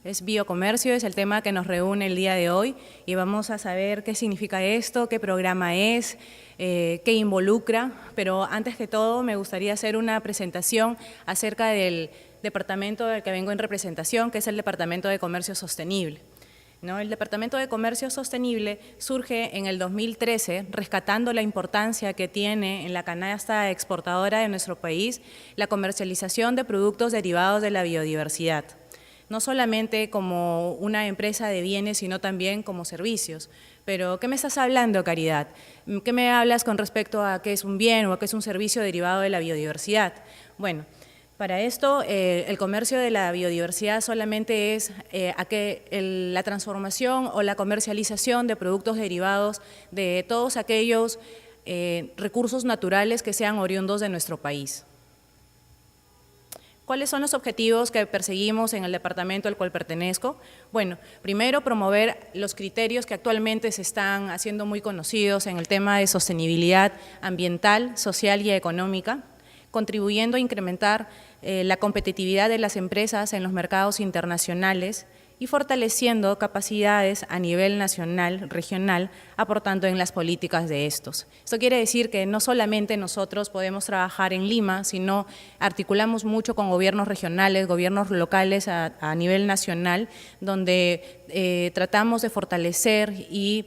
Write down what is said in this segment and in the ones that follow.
Es biocomercio, es el tema que nos reúne el día de hoy y vamos a saber qué significa esto, qué programa es, qué involucra, pero antes que todo me gustaría hacer una presentación acerca del departamento del que vengo en representación, que es el Departamento de Comercio Sostenible. ¿No? El Departamento de Comercio Sostenible surge en el 2013, rescatando la importancia que tiene en la canasta exportadora de nuestro país la comercialización de productos derivados de la biodiversidad, no solamente como una empresa de bienes, sino también como servicios. Pero, ¿qué me estás hablando, Caridad? ¿Qué me hablas con respecto a qué es un bien o a qué es un servicio derivado de la biodiversidad? Bueno, para esto, el comercio de la biodiversidad solamente es la transformación o la comercialización de productos derivados de todos aquellos recursos naturales que sean oriundos de nuestro país. ¿Cuáles son los objetivos que perseguimos en el departamento al cual pertenezco? Bueno, primero, promover los criterios que actualmente se están haciendo muy conocidos en el tema de sostenibilidad ambiental, social y económica, contribuyendo a incrementar la competitividad de las empresas en los mercados internacionales y fortaleciendo capacidades a nivel nacional, regional, aportando en las políticas de estos. Esto quiere decir que no solamente nosotros podemos trabajar en Lima, sino articulamos mucho con gobiernos regionales, gobiernos locales a nivel nacional, donde tratamos de fortalecer y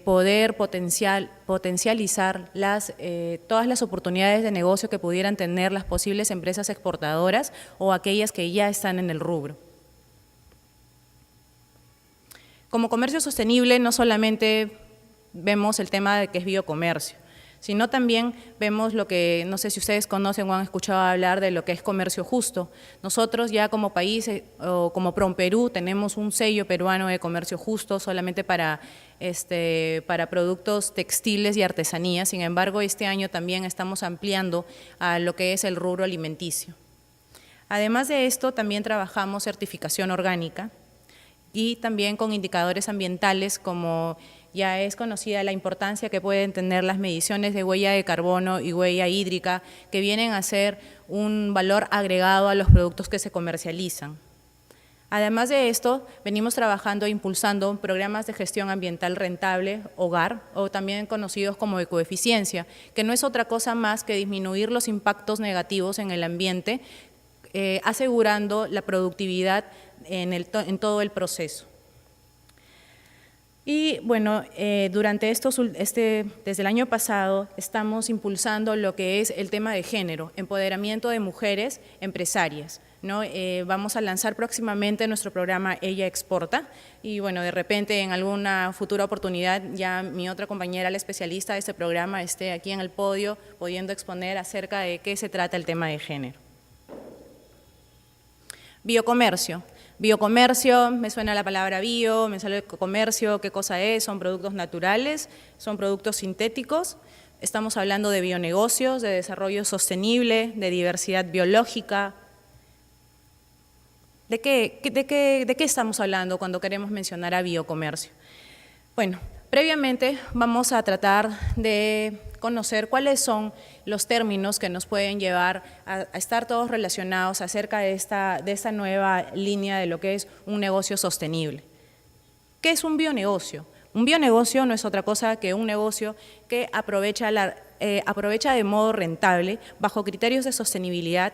poder potencializar todas las oportunidades de negocio que pudieran tener las posibles empresas exportadoras o aquellas que ya están en el rubro. Como comercio sostenible no solamente vemos el tema de que es biocomercio, sino también vemos lo que, no sé si ustedes conocen o han escuchado hablar de lo que es comercio justo. Nosotros ya como país o como PROMPERÚ tenemos un sello peruano de comercio justo solamente para productos textiles y artesanías. Sin embargo, este año también estamos ampliando a lo que es el rubro alimenticio. Además de esto, también trabajamos certificación orgánica y también con indicadores ambientales, como ya es conocida la importancia que pueden tener las mediciones de huella de carbono y huella hídrica, que vienen a ser un valor agregado a los productos que se comercializan. Además de esto, venimos trabajando e impulsando programas de gestión ambiental rentable, hogar, o también conocidos como ecoeficiencia, que no es otra cosa más que disminuir los impactos negativos en el ambiente, asegurando la productividad en todo el proceso. Y bueno, desde el año pasado estamos impulsando lo que es el tema de género, empoderamiento de mujeres empresarias, ¿no? Vamos a lanzar próximamente nuestro programa Ella Exporta y bueno, de repente en alguna futura oportunidad ya mi otra compañera, la especialista de este programa, esté aquí en el podio pudiendo exponer acerca de qué se trata el tema de género. Biocomercio. Biocomercio, me suena la palabra bio, me sale comercio, ¿qué cosa es? Son productos naturales, son productos sintéticos. Estamos hablando de bionegocios, de desarrollo sostenible, de diversidad biológica. ¿De qué estamos hablando cuando queremos mencionar a biocomercio? Bueno, previamente vamos a tratar de conocer cuáles son los términos que nos pueden llevar a estar todos relacionados acerca de esta nueva línea de lo que es un negocio sostenible. ¿Qué es un bionegocio? Un bionegocio no es otra cosa que un negocio que aprovecha de modo rentable, bajo criterios de sostenibilidad,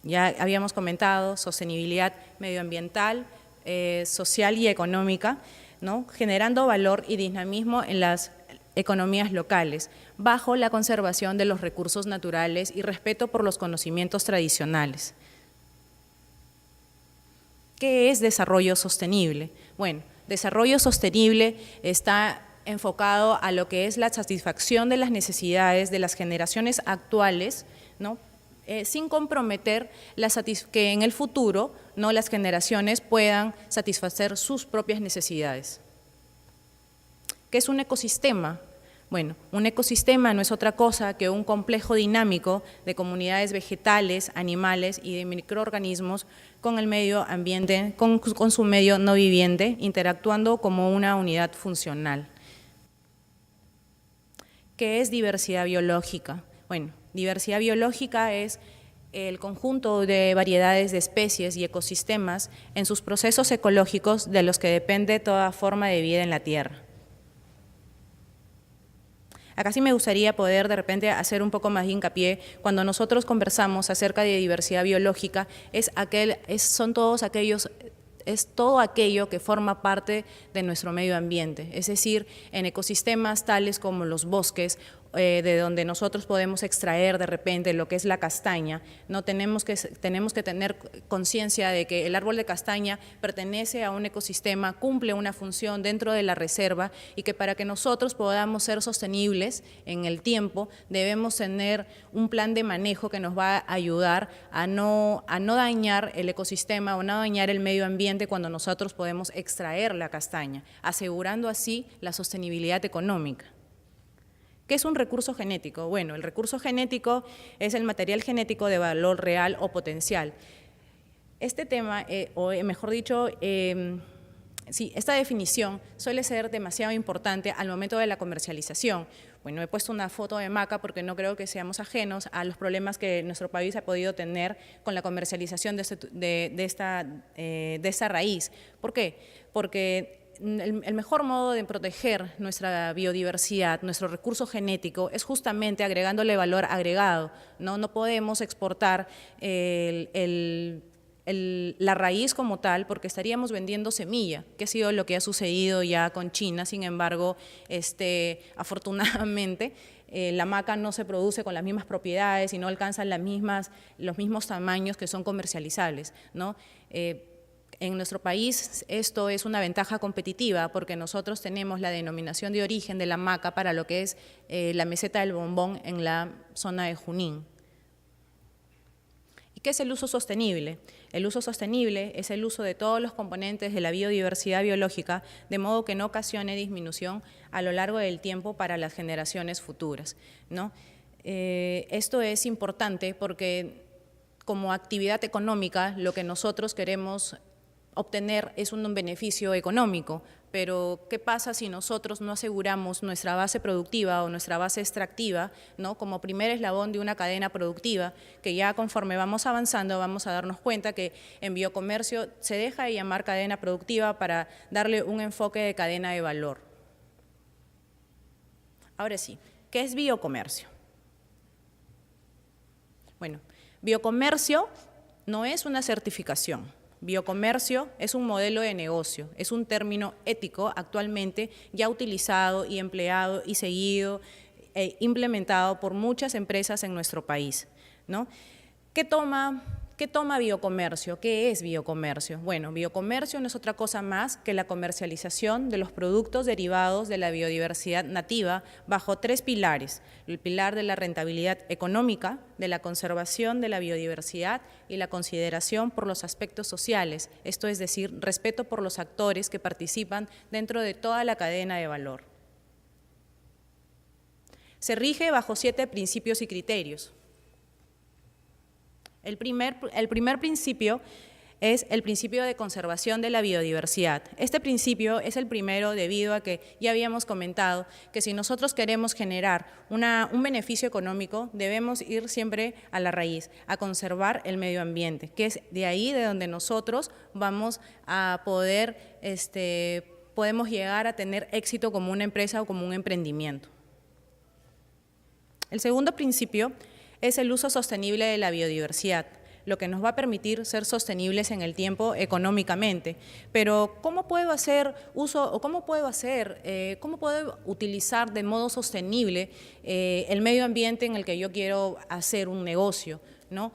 ya habíamos comentado, sostenibilidad medioambiental, social y económica, ¿no? Generando valor y dinamismo en las economías locales, bajo la conservación de los recursos naturales y respeto por los conocimientos tradicionales. ¿Qué es desarrollo sostenible? Bueno, desarrollo sostenible está enfocado a lo que es la satisfacción de las necesidades de las generaciones actuales, ¿no? Sin comprometer que en el futuro, ¿no?, las generaciones puedan satisfacer sus propias necesidades. ¿Qué es un ecosistema? Bueno, un ecosistema no es otra cosa que un complejo dinámico de comunidades vegetales, animales y de microorganismos con el medio ambiente, con su medio no viviente, interactuando como una unidad funcional. ¿Qué es diversidad biológica? Bueno, diversidad biológica es el conjunto de variedades de especies y ecosistemas en sus procesos ecológicos de los que depende toda forma de vida en la Tierra. Acá sí me gustaría poder de repente hacer un poco más de hincapié. Cuando nosotros conversamos acerca de diversidad biológica, es todo aquello que forma parte de nuestro medio ambiente, es decir, en ecosistemas tales como los bosques, de donde nosotros podemos extraer de repente lo que es la castaña, no tenemos que tener conciencia de que el árbol de castaña pertenece a un ecosistema, cumple una función dentro de la reserva y que para que nosotros podamos ser sostenibles en el tiempo debemos tener un plan de manejo que nos va a ayudar a no dañar el ecosistema o no dañar el medio ambiente cuando nosotros podemos extraer la castaña, asegurando así la sostenibilidad económica. ¿Qué es un recurso genético? Bueno, el recurso genético es el material genético de valor real o potencial. Este tema, o mejor dicho, sí, esta definición suele ser demasiado importante al momento de la comercialización. Bueno, he puesto una foto de maca porque no creo que seamos ajenos a los problemas que nuestro país ha podido tener con la comercialización de esta raíz. ¿Por qué? Porque el mejor modo de proteger nuestra biodiversidad, nuestro recurso genético, es justamente agregándole valor agregado. No podemos exportar la raíz como tal porque estaríamos vendiendo semilla, que ha sido lo que ha sucedido ya con China. Sin embargo, afortunadamente, la maca no se produce con las mismas propiedades y no alcanza los mismos tamaños que son comercializables, ¿no? En nuestro país esto es una ventaja competitiva porque nosotros tenemos la denominación de origen de la maca para lo que es la meseta del Bombón en la zona de Junín. ¿Y qué es el uso sostenible? El uso sostenible es el uso de todos los componentes de la biodiversidad biológica de modo que no ocasione disminución a lo largo del tiempo para las generaciones futuras, ¿no? Esto es importante porque como actividad económica lo que nosotros queremos obtener es un beneficio económico, pero ¿qué pasa si nosotros no aseguramos nuestra base productiva o nuestra base extractiva, ¿no? Como primer eslabón de una cadena productiva, que ya conforme vamos avanzando vamos a darnos cuenta que en biocomercio se deja de llamar cadena productiva para darle un enfoque de cadena de valor. Ahora sí, ¿qué es biocomercio? Bueno, biocomercio no es una certificación. Biocomercio es un modelo de negocio, es un término ético actualmente ya utilizado y empleado y seguido e implementado por muchas empresas en nuestro país, ¿no? ¿Qué toma biocomercio? ¿Qué es biocomercio? Bueno, biocomercio no es otra cosa más que la comercialización de los productos derivados de la biodiversidad nativa bajo tres pilares: el pilar de la rentabilidad económica, de la conservación de la biodiversidad y la consideración por los aspectos sociales, esto es decir, respeto por los actores que participan dentro de toda la cadena de valor. Se rige bajo 7 principios y criterios. El primer principio es el principio de conservación de la biodiversidad. Este principio es el primero debido a que ya habíamos comentado que si nosotros queremos generar un beneficio económico, debemos ir siempre a la raíz, a conservar el medio ambiente, que es de ahí de donde nosotros vamos a podemos llegar a tener éxito como una empresa o como un emprendimiento. El segundo principio es el uso sostenible de la biodiversidad, lo que nos va a permitir ser sostenibles en el tiempo económicamente. Pero ¿cómo puedo hacer uso o cómo puedo utilizar de modo sostenible el medio ambiente en el que yo quiero hacer un negocio, ¿no?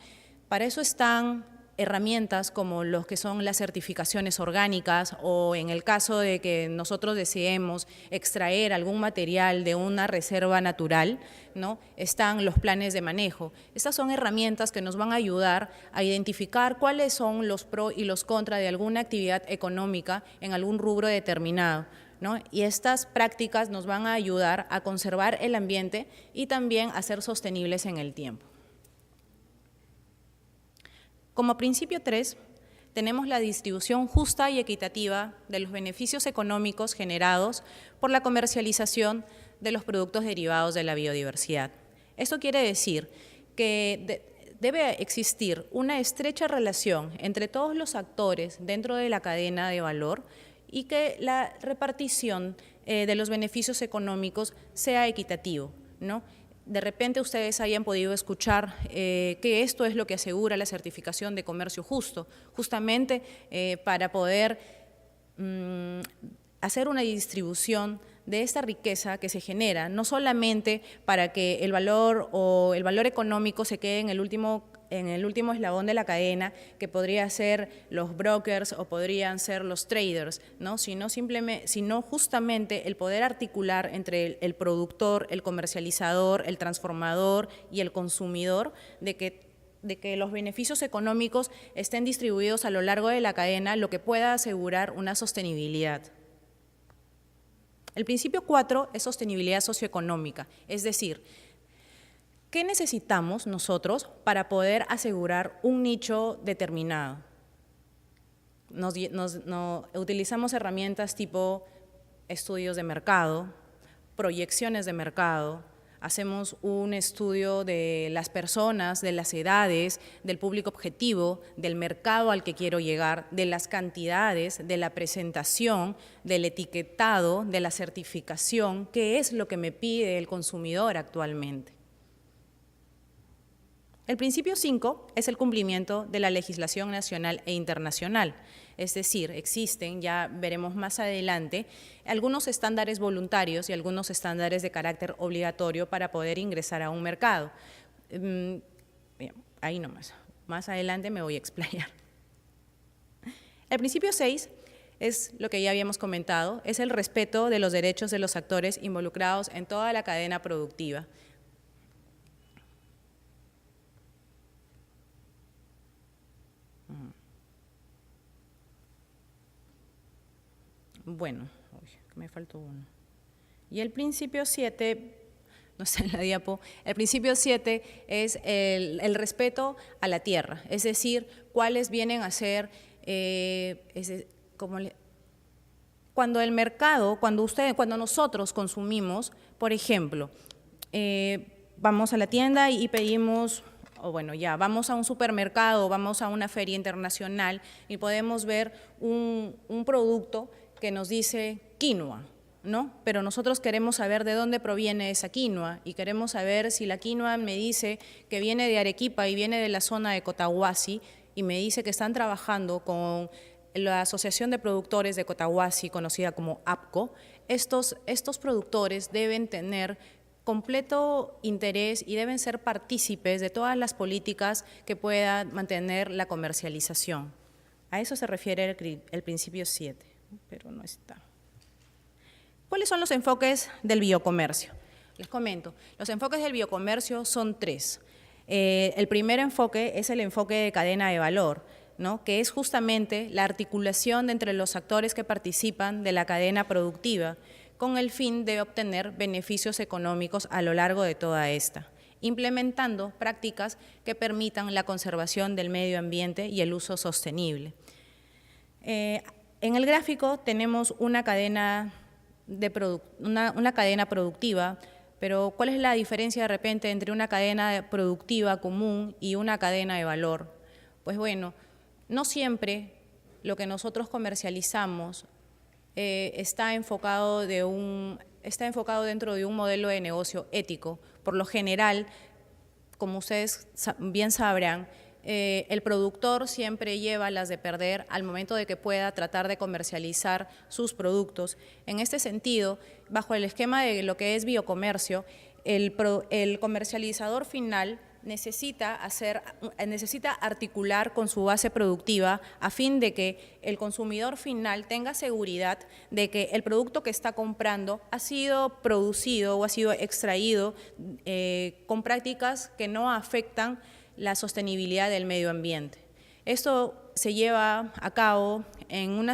Para eso están herramientas como los que son las certificaciones orgánicas o en el caso de que nosotros deseemos extraer algún material de una reserva natural, ¿no? Están los planes de manejo. Estas son herramientas que nos van a ayudar a identificar cuáles son los pros y los contras de alguna actividad económica en algún rubro determinado, ¿no? Y estas prácticas nos van a ayudar a conservar el ambiente y también a ser sostenibles en el tiempo. Como principio 3, tenemos la distribución justa y equitativa de los beneficios económicos generados por la comercialización de los productos derivados de la biodiversidad. Esto quiere decir que debe existir una estrecha relación entre todos los actores dentro de la cadena de valor y que la repartición de los beneficios económicos sea equitativo, ¿no? De repente ustedes hayan podido escuchar que esto es lo que asegura la certificación de comercio justo, justamente para poder hacer una distribución de esta riqueza que se genera, no solamente para que el valor económico se quede en el último eslabón de la cadena, que podría ser los brokers o podrían ser los traders, ¿no? sino justamente el poder articular entre el productor, el comercializador, el transformador y el consumidor, de que los beneficios económicos estén distribuidos a lo largo de la cadena, lo que pueda asegurar una sostenibilidad. El principio 4 es sostenibilidad socioeconómica, es decir, ¿qué necesitamos nosotros para poder asegurar un nicho determinado? Utilizamos herramientas tipo estudios de mercado, proyecciones de mercado, hacemos un estudio de las personas, de las edades, del público objetivo, del mercado al que quiero llegar, de las cantidades, de la presentación, del etiquetado, de la certificación, qué es lo que me pide el consumidor actualmente. El principio 5 es el cumplimiento de la legislación nacional e internacional, es decir, existen, ya veremos más adelante, algunos estándares voluntarios y algunos estándares de carácter obligatorio para poder ingresar a un mercado. Ahí nomás, más adelante me voy a explayar. El principio 6 es lo que ya habíamos comentado, es el respeto de los derechos de los actores involucrados en toda la cadena productiva. Bueno, me faltó uno. Y el principio 7, no sé en la diapo, el principio 7 es el respeto a la tierra, es decir, cuáles vienen a ser, cuando el mercado, cuando nosotros consumimos, por ejemplo, vamos a la tienda y pedimos, o bueno, ya, vamos a un supermercado, vamos a una feria internacional y podemos ver un producto que nos dice quinoa, ¿no? Pero nosotros queremos saber de dónde proviene esa quinoa y queremos saber si la quinoa me dice que viene de Arequipa y viene de la zona de Cotahuasi y me dice que están trabajando con la Asociación de Productores de Cotahuasi, conocida como APCO. Estos productores deben tener completo interés y deben ser partícipes de todas las políticas que puedan mantener la comercialización. A eso se refiere el principio 7. Pero no está. ¿Cuáles son los enfoques del biocomercio? Les comento, los enfoques del biocomercio son 3. El primer enfoque es el enfoque de cadena de valor, ¿no? Que es justamente la articulación entre los actores que participan de la cadena productiva con el fin de obtener beneficios económicos a lo largo de toda esta, implementando prácticas que permitan la conservación del medio ambiente y el uso sostenible. En el gráfico tenemos una cadena productiva, pero ¿cuál es la diferencia de repente entre una cadena productiva común y una cadena de valor? Pues bueno, no siempre lo que nosotros comercializamos está enfocado dentro de un modelo de negocio ético. Por lo general, como ustedes bien sabrán, el productor siempre lleva las de perder al momento de que pueda tratar de comercializar sus productos. En este sentido, bajo el esquema de lo que es biocomercio, el comercializador final necesita articular con su base productiva a fin de que el consumidor final tenga seguridad de que el producto que está comprando ha sido producido o ha sido extraído con prácticas que no afectan la sostenibilidad del medio ambiente. Esto se lleva a cabo en una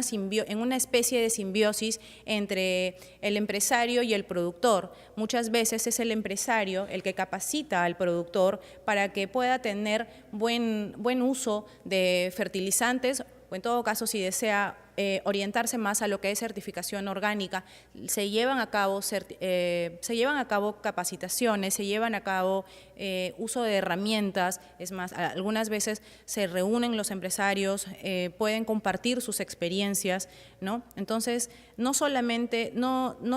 especie de simbiosis entre el empresario y el productor. Muchas veces es el empresario el que capacita al productor para que pueda tener buen uso de fertilizantes o en todo caso si desea orientarse más a lo que es certificación orgánica, se llevan a cabo capacitaciones, se llevan a cabo uso de herramientas, es más, algunas veces se reúnen los empresarios, pueden compartir sus experiencias, ¿no? Entonces, no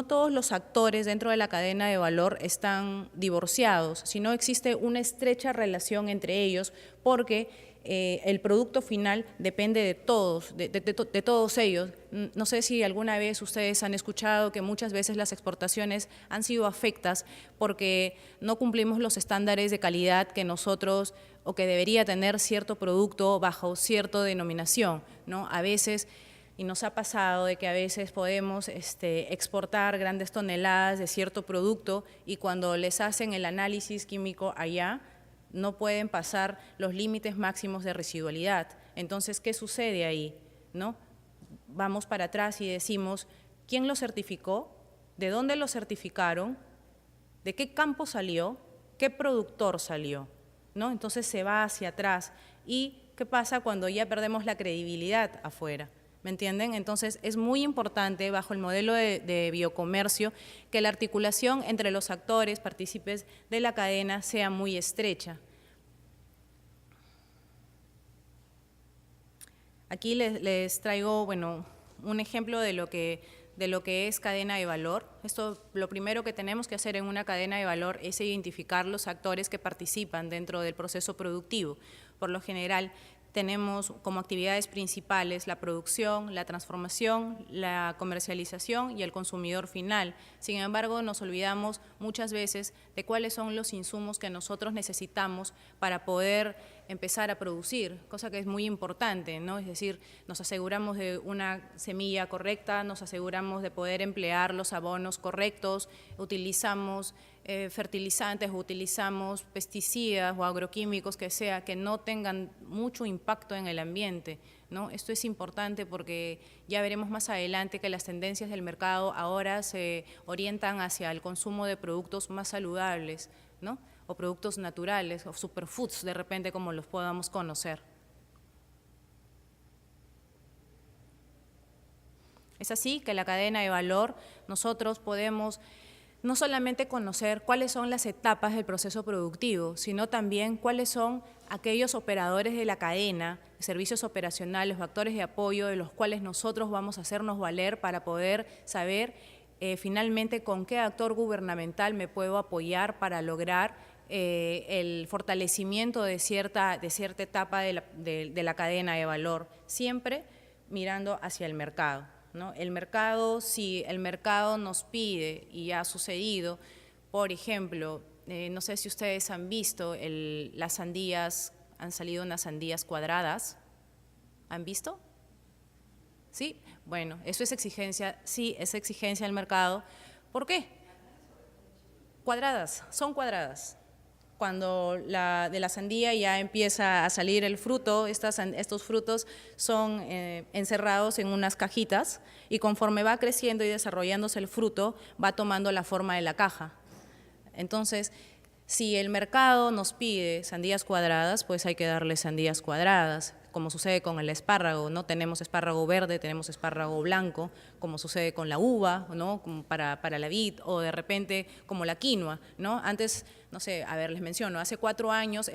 todos los actores dentro de la cadena de valor están divorciados, sino existe una estrecha relación entre ellos porque el producto final depende de todos, de todos ellos. No sé si alguna vez ustedes han escuchado que muchas veces las exportaciones han sido afectadas porque no cumplimos los estándares de calidad que nosotros o que debería tener cierto producto bajo cierta denominación, ¿no? A veces, y nos ha pasado de que a veces podemos exportar grandes toneladas de cierto producto y cuando les hacen el análisis químico allá, no pueden pasar los límites máximos de residualidad. Entonces, ¿qué sucede ahí? ¿No? Vamos para atrás y decimos, ¿quién lo certificó? ¿De dónde lo certificaron? ¿De qué campo salió? ¿Qué productor salió? ¿No? Entonces se va hacia atrás. ¿Y qué pasa cuando ya perdemos la credibilidad afuera? ¿Me entienden? Entonces, es muy importante, bajo el modelo de biocomercio, que la articulación entre los actores, partícipes de la cadena, sea muy estrecha. Aquí les traigo, bueno, un ejemplo de lo que es cadena de valor. Lo primero que tenemos que hacer en una cadena de valor es identificar los actores que participan dentro del proceso productivo. Por lo general, tenemos como actividades principales la producción, la transformación, la comercialización y el consumidor final. Sin embargo, nos olvidamos muchas veces de cuáles son los insumos que nosotros necesitamos para poder empezar a producir, cosa que es muy importante, ¿no? Es decir, nos aseguramos de una semilla correcta, nos aseguramos de poder emplear los abonos correctos, utilizamos fertilizantes, utilizamos pesticidas o agroquímicos que no tengan mucho impacto en el ambiente, ¿no? Esto es importante porque ya veremos más adelante que las tendencias del mercado ahora se orientan hacia el consumo de productos más saludables, ¿no? O productos naturales, o superfoods de repente como los podamos conocer. Es así que la cadena de valor nosotros podemos no solamente conocer cuáles son las etapas del proceso productivo, sino también cuáles son aquellos operadores de la cadena, servicios operacionales o actores de apoyo de los cuales nosotros vamos a hacernos valer para poder saber finalmente con qué actor gubernamental me puedo apoyar para lograr el fortalecimiento de cierta etapa de la cadena de valor, siempre mirando hacia el mercado, ¿no? El mercado, si el mercado nos pide, y ha sucedido, por ejemplo, no sé si ustedes han visto las sandías, han salido unas sandías cuadradas, ¿han visto? ¿Sí? Bueno, eso es exigencia, sí, es exigencia del mercado. ¿Por qué? Cuadradas, son cuadradas. Cuando de la sandía ya empieza a salir el fruto, estos frutos son encerrados en unas cajitas y conforme va creciendo y desarrollándose el fruto, va tomando la forma de la caja. Entonces, si el mercado nos pide sandías cuadradas, pues hay que darle sandías cuadradas, como sucede con el espárrago, ¿no? Tenemos espárrago verde, tenemos espárrago blanco, como sucede con la uva, ¿no? Como para la vid, o de repente como la quinoa, ¿no? Antes, no sé, a ver, les menciono, hace 4 años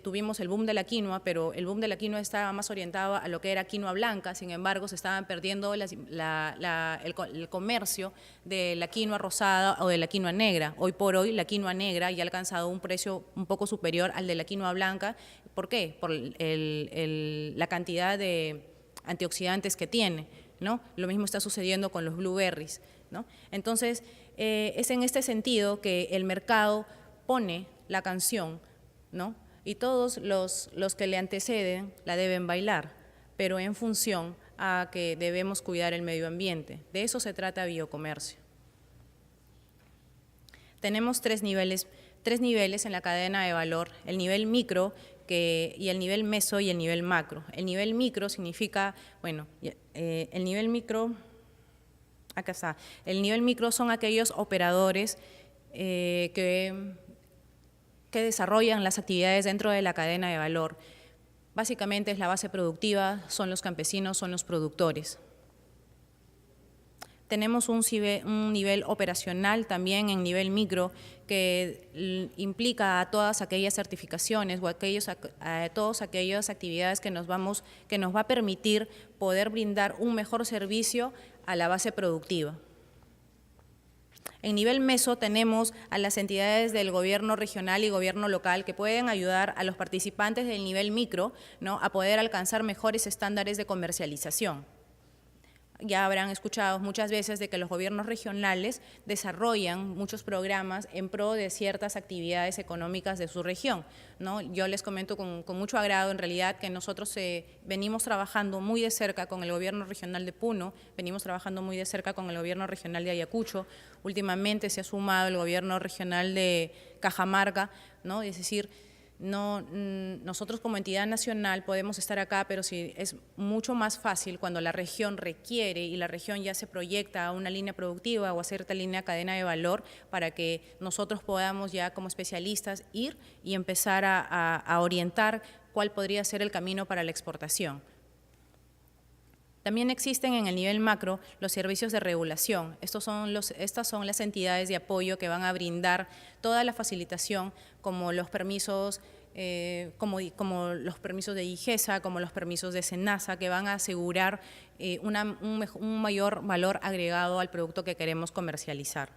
tuvimos el boom de la quinoa, pero el boom de la quinoa estaba más orientado a lo que era quinoa blanca, sin embargo, se estaban perdiendo el comercio de la quinoa rosada o de la quinoa negra. Hoy por hoy, la quinoa negra ya ha alcanzado un precio un poco superior al de la quinoa blanca. ¿Por qué? Por la cantidad de antioxidantes que tiene, ¿no? Lo mismo está sucediendo con los blueberries, ¿no? Entonces, es en este sentido que el mercado pone la canción, ¿no? Y todos los que le anteceden la deben bailar, pero en función a que debemos cuidar el medio ambiente. De eso se trata biocomercio. Tenemos tres niveles en la cadena de valor: el nivel micro y el nivel meso y el nivel macro. El nivel micro significa, bueno, el nivel micro, acá está, el nivel micro son aquellos operadores que desarrollan las actividades dentro de la cadena de valor. Básicamente es la base productiva, son los campesinos, son los productores. Tenemos un nivel operacional también en nivel micro que implica a todas aquellas certificaciones o a todas aquellas actividades que nos va a permitir poder brindar un mejor servicio a la base productiva. En nivel meso tenemos a las entidades del gobierno regional y gobierno local que pueden ayudar a los participantes del nivel micro, ¿no?, a poder alcanzar mejores estándares de comercialización. Ya habrán escuchado muchas veces de que los gobiernos regionales desarrollan muchos programas en pro de ciertas actividades económicas de su región, ¿no? Yo les comento con mucho agrado en realidad que nosotros venimos trabajando muy de cerca con el gobierno regional de Puno, venimos trabajando muy de cerca con el gobierno regional de Ayacucho, últimamente se ha sumado el gobierno regional de Cajamarca, ¿no? Es decir, nosotros como entidad nacional podemos estar acá, pero sí es mucho más fácil cuando la región requiere y la región ya se proyecta a una línea productiva o a cierta línea cadena de valor para que nosotros podamos ya como especialistas ir y empezar a orientar cuál podría ser el camino para la exportación. También existen en el nivel macro los servicios de regulación. Estas son las entidades de apoyo que van a brindar toda la facilitación, como los permisos, como los permisos de IGESA, como los permisos de SENASA, que van a asegurar un mayor valor agregado al producto que queremos comercializar.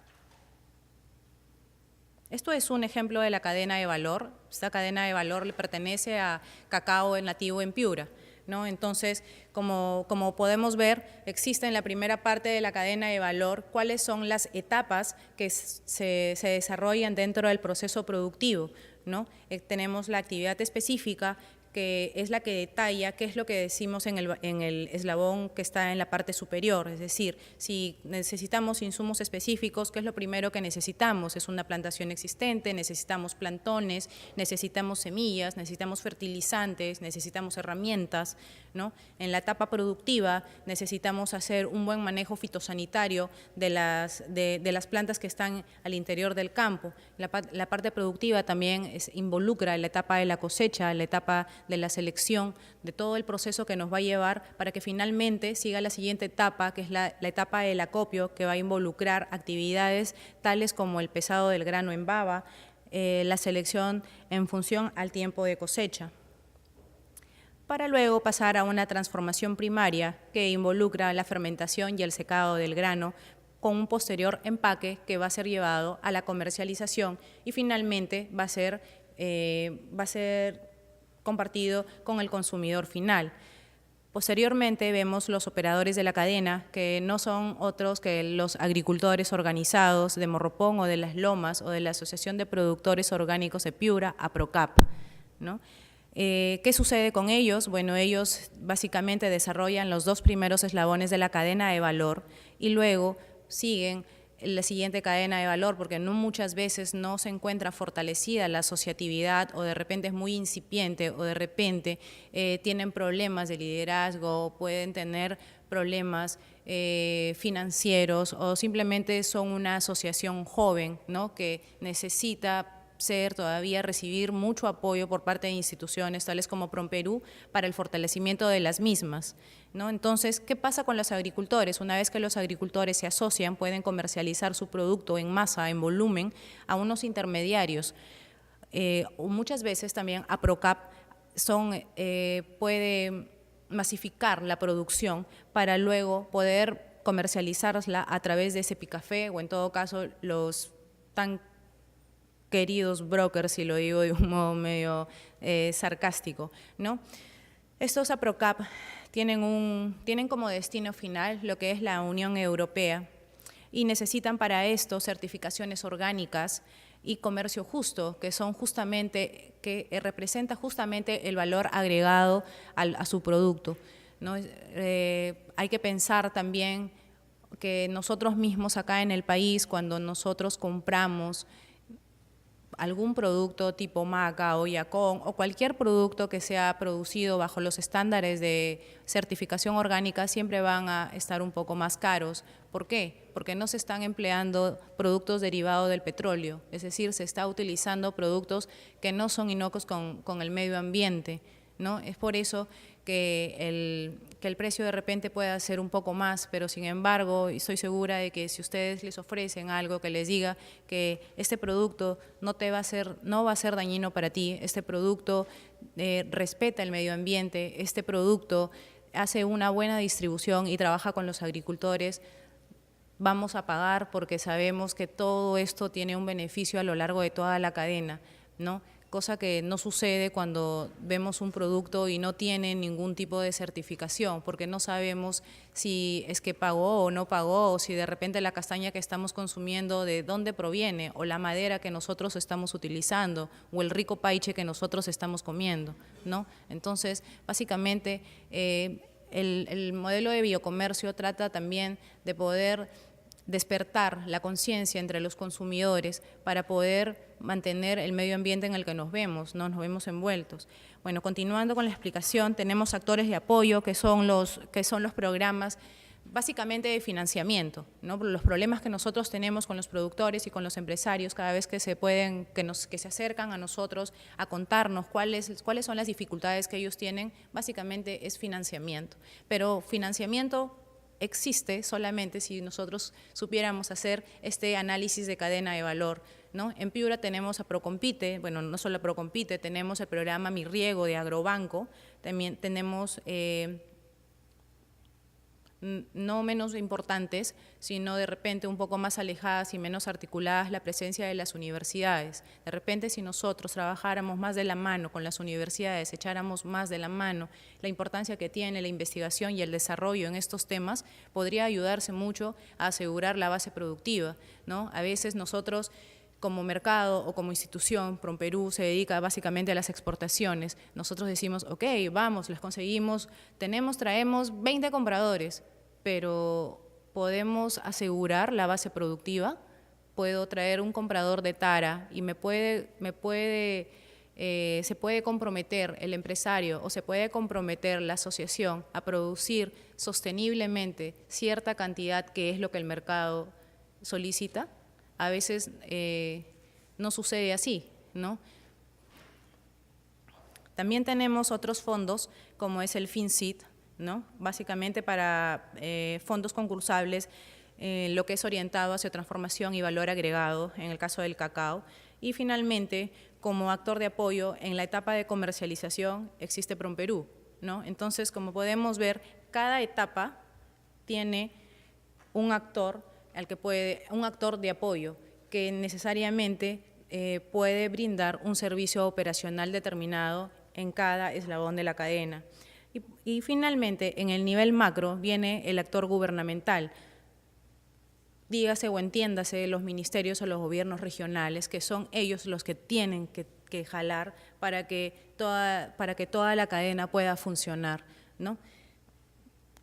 Esto es un ejemplo de la cadena de valor. Esta cadena de valor le pertenece a Cacao Nativo en Piura, ¿no? Entonces, como podemos ver, existe en la primera parte de la cadena de valor cuáles son las etapas que se desarrollan dentro del proceso productivo, ¿no? Tenemos la actividad específica, que es la que detalla qué es lo que decimos en el eslabón que está en la parte superior, es decir, si necesitamos insumos específicos, ¿qué es lo primero que necesitamos? Es una plantación existente, necesitamos plantones, necesitamos semillas, necesitamos fertilizantes, necesitamos herramientas, ¿no? En la etapa productiva necesitamos hacer un buen manejo fitosanitario de las plantas que están al interior del campo. La parte productiva también involucra la etapa de la cosecha, la etapa de la selección, de todo el proceso que nos va a llevar para que finalmente siga la siguiente etapa, que es la etapa del acopio, que va a involucrar actividades tales como el pesado del grano en baba, la selección en función al tiempo de cosecha, para luego pasar a una transformación primaria que involucra la fermentación y el secado del grano, con un posterior empaque que va a ser llevado a la comercialización y finalmente va a ser compartido con el consumidor final. Posteriormente vemos los operadores de la cadena, que no son otros que los agricultores organizados de Morropón o de Las Lomas o de la Asociación de Productores Orgánicos de Piura, APROCAP, ¿no? ¿Qué sucede con ellos? Bueno, ellos básicamente desarrollan los dos primeros eslabones de la cadena de valor y luego siguen la siguiente cadena de valor, porque muchas veces no se encuentra fortalecida la asociatividad o de repente es muy incipiente o de repente tienen problemas de liderazgo, pueden tener problemas financieros o simplemente son una asociación joven, ¿no?, que necesita recibir mucho apoyo por parte de instituciones tales como PROMPERÚ para el fortalecimiento de las mismas, ¿no? Entonces, ¿qué pasa con los agricultores? Una vez que los agricultores se asocian, pueden comercializar su producto en masa, en volumen, a unos intermediarios. Muchas veces también APROCAP puede masificar la producción para luego poder comercializarla a través de ese Picafé o en todo caso los tan queridos brokers, si lo digo de un modo medio sarcástico, ¿no? Estos APROCAP tienen como destino final lo que es la Unión Europea y necesitan para esto certificaciones orgánicas y comercio justo, que representa justamente el valor agregado a su producto, ¿no? Hay que pensar también que nosotros mismos acá en el país, cuando nosotros compramos algún producto tipo maca o yacón o cualquier producto que sea producido bajo los estándares de certificación orgánica, siempre van a estar un poco más caros. ¿Por qué? Porque no se están empleando productos derivados del petróleo, es decir, se está utilizando productos que no son inocuos con el medio ambiente, ¿no? Es por eso que el precio de repente pueda ser un poco más, pero sin embargo estoy segura de que si ustedes les ofrecen algo que les diga que este producto no va a ser dañino para ti, este producto respeta el medio ambiente, este producto hace una buena distribución y trabaja con los agricultores, vamos a pagar porque sabemos que todo esto tiene un beneficio a lo largo de toda la cadena, ¿no? Cosa que no sucede cuando vemos un producto y no tiene ningún tipo de certificación, porque no sabemos si es que pagó o no pagó, o si de repente la castaña que estamos consumiendo de dónde proviene, o la madera que nosotros estamos utilizando, o el rico paiche que nosotros estamos comiendo, ¿no? Entonces, básicamente, el modelo de biocomercio trata también de poder despertar la conciencia entre los consumidores para poder mantener el medio ambiente en el que nos vemos envueltos. Bueno, continuando con la explicación, tenemos actores de apoyo que son los programas básicamente de financiamiento, ¿no? Los problemas que nosotros tenemos con los productores y con los empresarios cada vez que se acercan a nosotros a contarnos cuáles son las dificultades que ellos tienen, básicamente es financiamiento. Pero financiamiento existe solamente si nosotros supiéramos hacer este análisis de cadena de valor, ¿no? En Piura tenemos a Procompite, bueno, no solo a Procompite, tenemos el programa Mi Riego de Agrobanco, también tenemos no menos importantes, sino de repente un poco más alejadas y menos articuladas, la presencia de las universidades. De repente, si nosotros trabajáramos más de la mano con las universidades, echáramos más de la mano la importancia que tiene la investigación y el desarrollo en estos temas, podría ayudarse mucho a asegurar la base productiva, ¿no? A veces nosotros, como mercado o como institución, PROMPERÚ se dedica básicamente a las exportaciones. Nosotros decimos, ok, vamos, les conseguimos, traemos 20 compradores, pero ¿podemos asegurar la base productiva? Puedo traer un comprador de tara y se puede comprometer el empresario o se puede comprometer la asociación a producir sosteniblemente cierta cantidad, que es lo que el mercado solicita. A veces no sucede así, ¿no? También tenemos otros fondos, como es el FinSIT, ¿no? Básicamente para fondos concursables, lo que es orientado hacia transformación y valor agregado, en el caso del cacao. Y finalmente, como actor de apoyo en la etapa de comercialización, existe PROMPERÚ, ¿no? Entonces, como podemos ver, cada etapa tiene un actor de apoyo que necesariamente puede brindar un servicio operacional determinado en cada eslabón de la cadena. Y finalmente, en el nivel macro viene el actor gubernamental, dígase o entiéndase los ministerios o los gobiernos regionales, que son ellos los que tienen que jalar para que toda la cadena pueda funcionar, ¿no?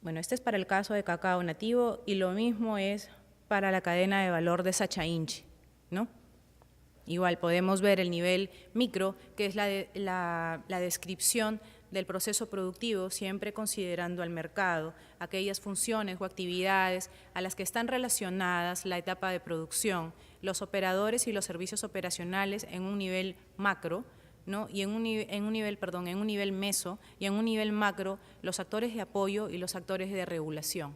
Bueno, este es para el caso de cacao nativo y lo mismo es para la cadena de valor de Sachainchi, ¿no? Igual podemos ver el nivel micro, que es la descripción del proceso productivo, siempre considerando al mercado, aquellas funciones o actividades a las que están relacionadas la etapa de producción, los operadores y los servicios operacionales en un nivel macro, ¿no? Y en un nivel meso, y en un nivel macro, los actores de apoyo y los actores de regulación.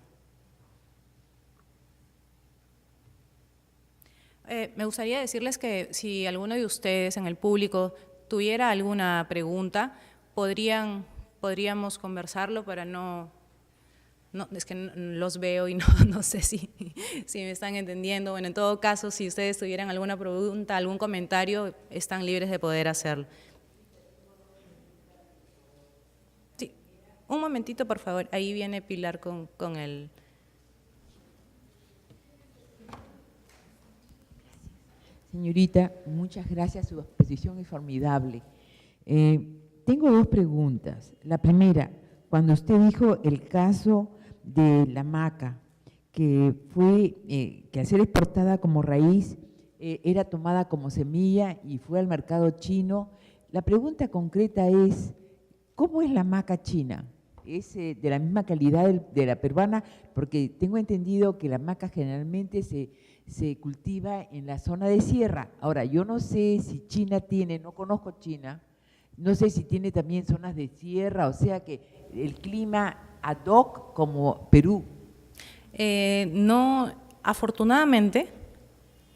Me gustaría decirles que si alguno de ustedes en el público tuviera alguna pregunta, podríamos conversarlo para es que los veo y no sé si me están entendiendo. Bueno, en todo caso, si ustedes tuvieran alguna pregunta, algún comentario, están libres de poder hacerlo. Sí, un momentito, por favor. Ahí viene Pilar con el… Señorita, muchas gracias, su exposición es formidable. Tengo dos preguntas. La primera, cuando usted dijo el caso de la maca, que al ser exportada como raíz, era tomada como semilla y fue al mercado chino, la pregunta concreta es, ¿cómo es la maca china? ¿Es de la misma calidad de la peruana? Porque tengo entendido que la maca generalmente se cultiva en la zona de sierra. Ahora, yo no sé si China no conozco China, No sé si tiene también zonas de sierra, o sea que el clima ad hoc como Perú. No, afortunadamente,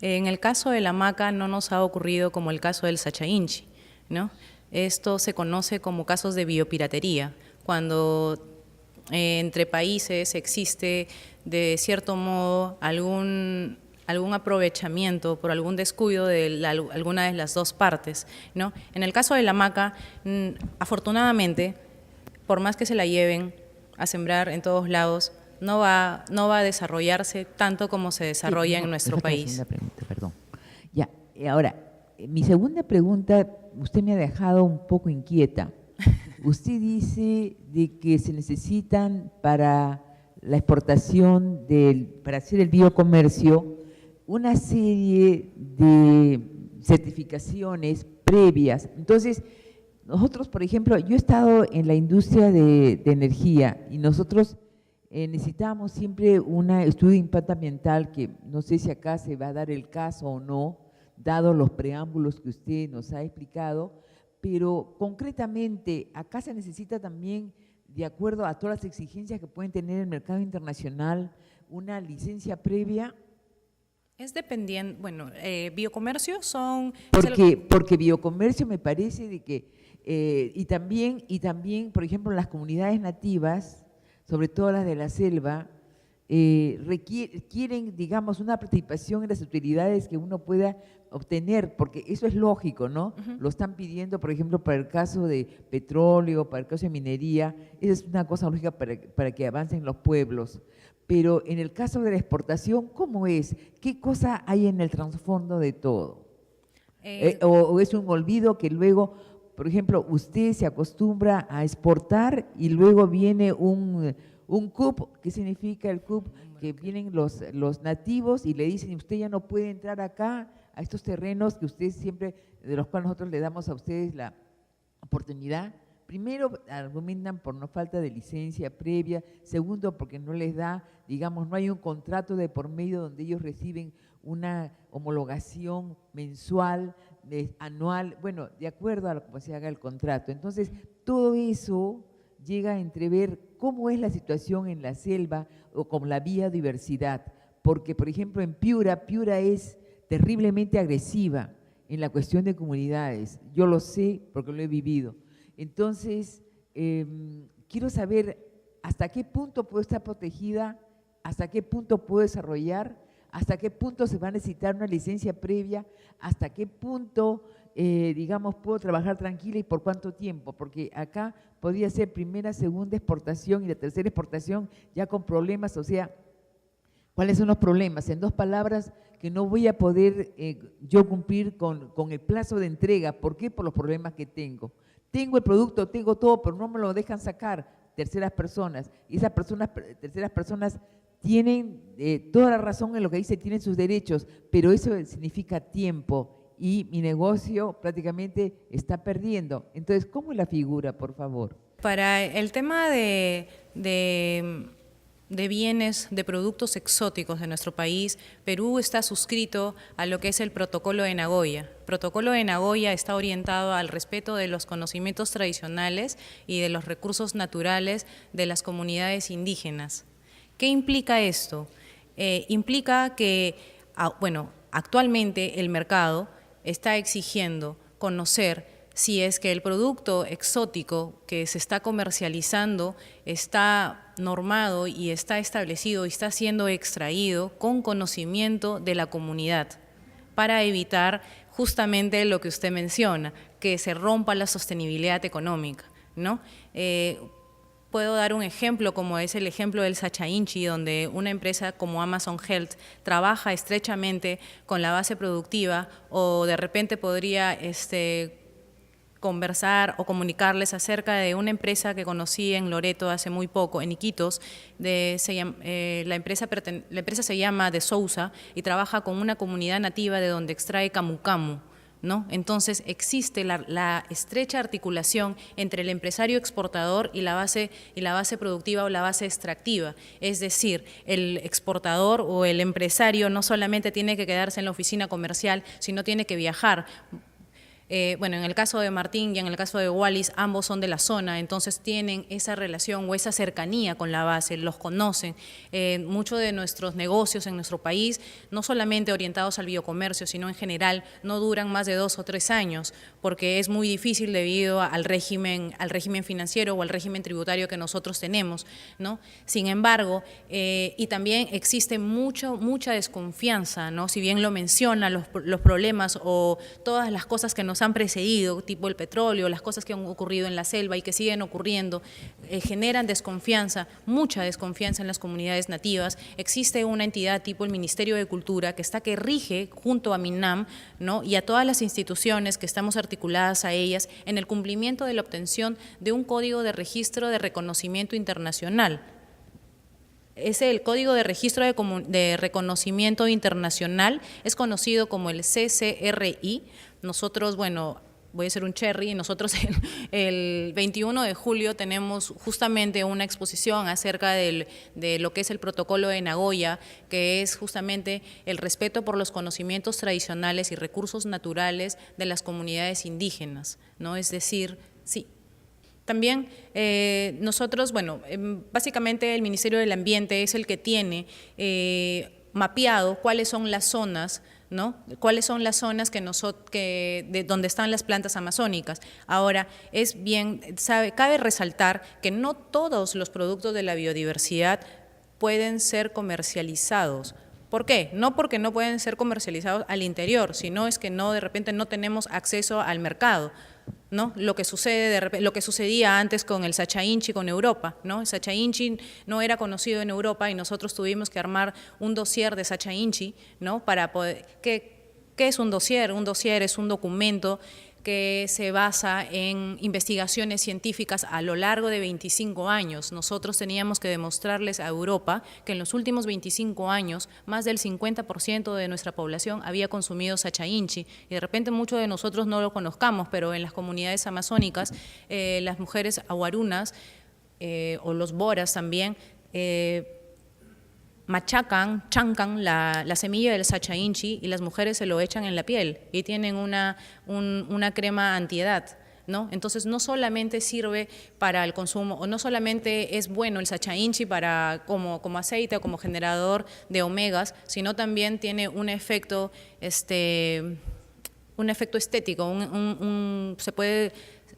en el caso de la maca no nos ha ocurrido como el caso del Sachainchi, ¿no? Esto se conoce como casos de biopiratería, cuando entre países existe de cierto modo algún aprovechamiento por algún descuido de alguna de las dos partes, ¿no? En el caso de la maca, afortunadamente, por más que se la lleven a sembrar en todos lados, no va a desarrollarse tanto como se desarrolla Sí, no, en nuestro esa fue la país. segunda pregunta, perdón. Ya, ahora, mi segunda pregunta, usted me ha dejado un poco inquieta. Usted dice de que se necesitan para la exportación, para hacer el biocomercio, una serie de certificaciones previas. Entonces, nosotros, por ejemplo, yo he estado en la industria de energía y nosotros necesitamos siempre un estudio de impacto ambiental que no sé si acá se va a dar el caso o no, dado los preámbulos que usted nos ha explicado, pero concretamente acá se necesita también, de acuerdo a todas las exigencias que pueden tener el mercado internacional, una licencia previa. Es dependiente, bueno, biocomercio son… Porque biocomercio me parece de que, y también, por ejemplo, las comunidades nativas, sobre todo las de la selva, quieren, digamos, una participación en las utilidades que uno pueda obtener, porque eso es lógico, ¿no? Lo están pidiendo, por ejemplo, para el caso de petróleo, para el caso de minería, esa es una cosa lógica para que avancen los pueblos. Pero en el caso de la exportación, ¿cómo es? ¿Qué cosa hay en el trasfondo de todo? ¿O es un olvido que luego, por ejemplo, usted se acostumbra a exportar y luego viene un CUP? ¿Qué significa el CUP? Que vienen los nativos y le dicen, usted ya no puede entrar acá a estos terrenos que usted siempre, de los cuales nosotros le damos a ustedes la oportunidad. Primero, argumentan por no falta de licencia previa. Segundo, porque no les da, digamos, no hay un contrato de por medio donde ellos reciben una homologación mensual, anual, bueno, de acuerdo a cómo se haga el contrato. Entonces, todo eso llega a entrever cómo es la situación en la selva o con la biodiversidad. Porque, por ejemplo, en Piura es terriblemente agresiva en la cuestión de comunidades. Yo lo sé porque lo he vivido. Entonces, quiero saber hasta qué punto puede estar protegida, hasta qué punto puede desarrollar, hasta qué punto se va a necesitar una licencia previa, hasta qué punto, digamos, puedo trabajar tranquila y por cuánto tiempo, porque acá podría ser primera, segunda exportación y la tercera exportación ya con problemas, o sea, ¿cuáles son los problemas? En dos palabras, que no voy a poder yo cumplir con el plazo de entrega. ¿Por qué? Por los problemas que tengo. Tengo el producto, tengo todo, pero no me lo dejan sacar terceras personas. Y esas terceras personas tienen toda la razón en lo que dice, tienen sus derechos, pero eso significa tiempo y mi negocio prácticamente está perdiendo. Entonces, ¿cómo es la figura, por favor? Para el tema de bienes, de productos exóticos de nuestro país, Perú está suscrito a lo que es el Protocolo de Nagoya. El Protocolo de Nagoya está orientado al respeto de los conocimientos tradicionales y de los recursos naturales de las comunidades indígenas. ¿Qué implica esto? Implica que, bueno, actualmente el mercado está exigiendo conocer si es que el producto exótico que se está comercializando está normado y está establecido y está siendo extraído con conocimiento de la comunidad, para evitar justamente lo que usted menciona, que se rompa la sostenibilidad económica, ¿no? Puedo dar un ejemplo, como es el ejemplo del Sachainchi, donde una empresa como Amazon Health trabaja estrechamente con la base productiva, o de repente podría conversar o comunicarles acerca de una empresa que conocí en Loreto hace muy poco, en Iquitos. La empresa se llama De Sousa y trabaja con una comunidad nativa de donde extrae camu camu, ¿no? Entonces existe la estrecha articulación entre el empresario exportador y la base productiva o la base extractiva. Es decir, el exportador o el empresario no solamente tiene que quedarse en la oficina comercial, sino tiene que viajar. bueno, en el caso de Martín y en el caso de Wallis, ambos son de la zona, entonces tienen esa relación o esa cercanía con la base, los conocen. Muchos de nuestros negocios en nuestro país, no solamente orientados al biocomercio, sino en general, no duran más de 2 o 3 años, porque es muy difícil debido al régimen financiero o al régimen tributario que nosotros tenemos, ¿no? Sin embargo, y también existe mucha desconfianza, ¿no? Si bien lo menciona, los problemas o todas las cosas que nos han precedido, tipo el petróleo, las cosas que han ocurrido en la selva y que siguen ocurriendo, generan desconfianza, mucha desconfianza en las comunidades nativas. Existe una entidad tipo el Ministerio de Cultura que rige junto a MINAM, ¿no? Y a todas las instituciones que estamos articuladas a ellas en el cumplimiento de la obtención de un código de registro de reconocimiento internacional. El Código de Registro de Reconocimiento Internacional es conocido como el CCRI. Nosotros, bueno, voy a hacer un cherry, nosotros el 21 de julio tenemos justamente una exposición acerca de lo que es el protocolo de Nagoya, que es justamente el respeto por los conocimientos tradicionales y recursos naturales de las comunidades indígenas, ¿no? Es decir, sí. También nosotros, bueno, básicamente el Ministerio del Ambiente es el que tiene mapeado cuáles son las zonas, ¿no? Cuáles son las zonas de donde están las plantas amazónicas. Ahora, cabe resaltar que no todos los productos de la biodiversidad pueden ser comercializados. ¿Por qué? No porque no pueden ser comercializados al interior, sino es que de repente no tenemos acceso al mercado, ¿no? Lo que sucedía antes con el Sacha Inchi con Europa, ¿no? El Sacha Inchi no era conocido en Europa y nosotros tuvimos que armar un dossier de Sacha Inchi, ¿no? Para poder, ¿qué es un dossier? Un dossier es un documento que se basa en investigaciones científicas a lo largo de 25 años. Nosotros teníamos que demostrarles a Europa que en los últimos 25 años más del 50% de nuestra población había consumido Sacha Inchi y de repente muchos de nosotros no lo conozcamos, pero en las comunidades amazónicas las mujeres aguarunas o los boras también chancan la semilla del Sacha Inchi y las mujeres se lo echan en la piel y tienen una crema antiedad, ¿no? Entonces no solamente sirve para el consumo o no solamente es bueno el Sacha Inchi como aceite o como generador de omegas, sino también tiene un efecto estético,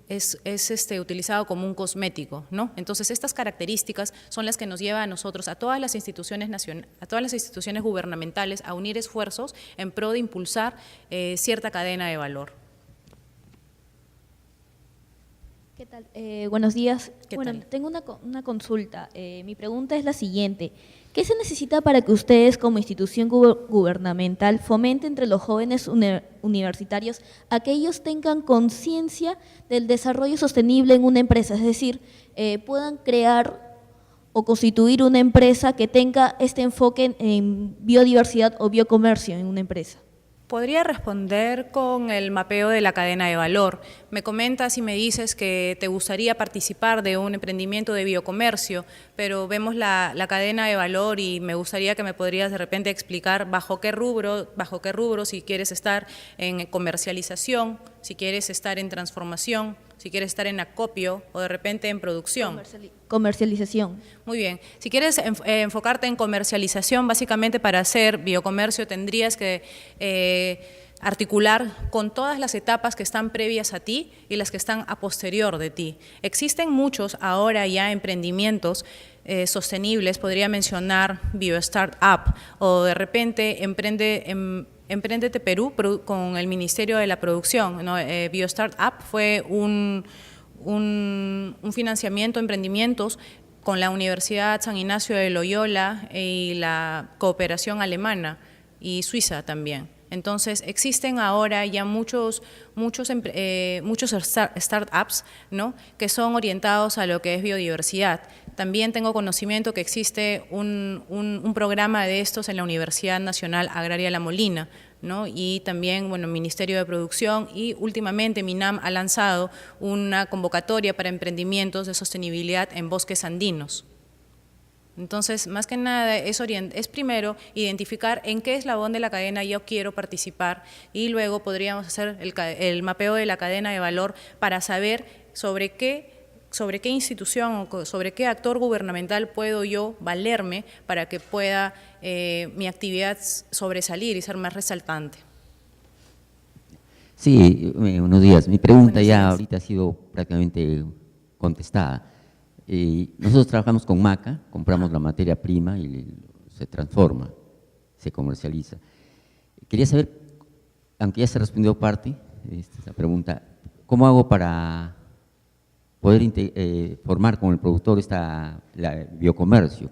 es utilizado como un cosmético, ¿no? Entonces estas características son las que nos llevan a nosotros, a todas las instituciones gubernamentales, a unir esfuerzos en pro de impulsar cierta cadena de valor. ¿Qué tal? Buenos días. ¿Qué bueno, tal? Tengo una consulta. Mi pregunta es la siguiente. ¿Qué se necesita para que ustedes como institución gubernamental fomenten entre los jóvenes universitarios a que ellos tengan conciencia del desarrollo sostenible en una empresa? Es decir, puedan crear o constituir una empresa que tenga este enfoque en biodiversidad o biocomercio en una empresa. Podría responder con el mapeo de la cadena de valor. Me comentas y me dices que te gustaría participar de un emprendimiento de biocomercio, pero vemos la cadena de valor y me gustaría que me podrías de repente explicar bajo qué rubro, si quieres estar en comercialización, si quieres estar en transformación, si quieres estar en acopio o de repente en producción. Comercialización. Muy bien. Si quieres enfocarte en comercialización, básicamente para hacer biocomercio tendrías que articular con todas las etapas que están previas a ti y las que están a posterior de ti. Existen muchos ahora ya emprendimientos sostenibles, podría mencionar BioStartup o de repente Emprendete Perú con el Ministerio de la Producción, ¿no? BioStartup fue un financiamiento de emprendimientos con la Universidad San Ignacio de Loyola y la cooperación alemana y suiza también. Entonces, existen ahora ya muchos startups, ¿no? Que son orientados a lo que es biodiversidad. También tengo conocimiento que existe un programa de estos en la Universidad Nacional Agraria La Molina, ¿no? Y también, bueno, Ministerio de Producción y últimamente MINAM ha lanzado una convocatoria para emprendimientos de sostenibilidad en bosques andinos. Entonces, más que nada, es primero identificar en qué eslabón de la cadena yo quiero participar y luego podríamos hacer el mapeo de la cadena de valor para saber sobre qué institución o sobre qué actor gubernamental puedo yo valerme para que pueda mi actividad sobresalir y ser más resaltante. Sí, buenos días. Mi pregunta Buenos ya días. ahorita ha sido prácticamente contestada. Nosotros trabajamos con maca, compramos la materia prima y se transforma, se comercializa. Quería saber, aunque ya se respondió parte de esta pregunta, ¿cómo hago para poder formar con el productor la biocomercio?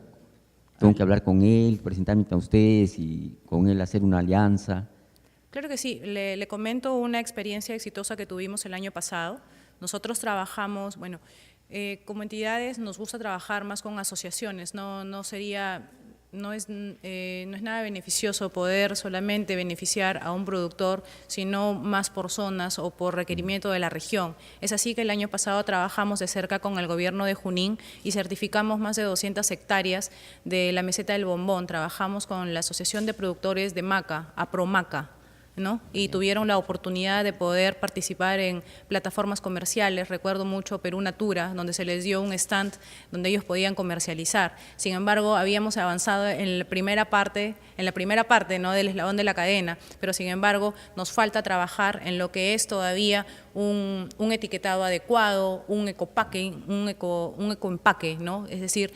¿Tengo que hablar con él, presentarme a ustedes y con él hacer una alianza? Claro que sí, le comento una experiencia exitosa que tuvimos el año pasado. Nosotros trabajamos, bueno, como entidades nos gusta trabajar más con asociaciones, no es nada beneficioso poder solamente beneficiar a un productor, sino más por zonas o por requerimiento de la región. Es así que el año pasado trabajamos de cerca con el gobierno de Junín y certificamos más de 200 hectáreas de la meseta del Bombón. Trabajamos con la Asociación de Productores de Maca, APROMACA, ¿no? Y tuvieron la oportunidad de poder participar en plataformas comerciales. Recuerdo mucho Perú Natura, donde se les dio un stand donde ellos podían comercializar. Sin embargo, habíamos avanzado en la primera parte, ¿no?, del eslabón de la cadena, pero sin embargo nos falta trabajar en lo que es todavía un etiquetado adecuado, un ecoempaque, ¿no? Es decir,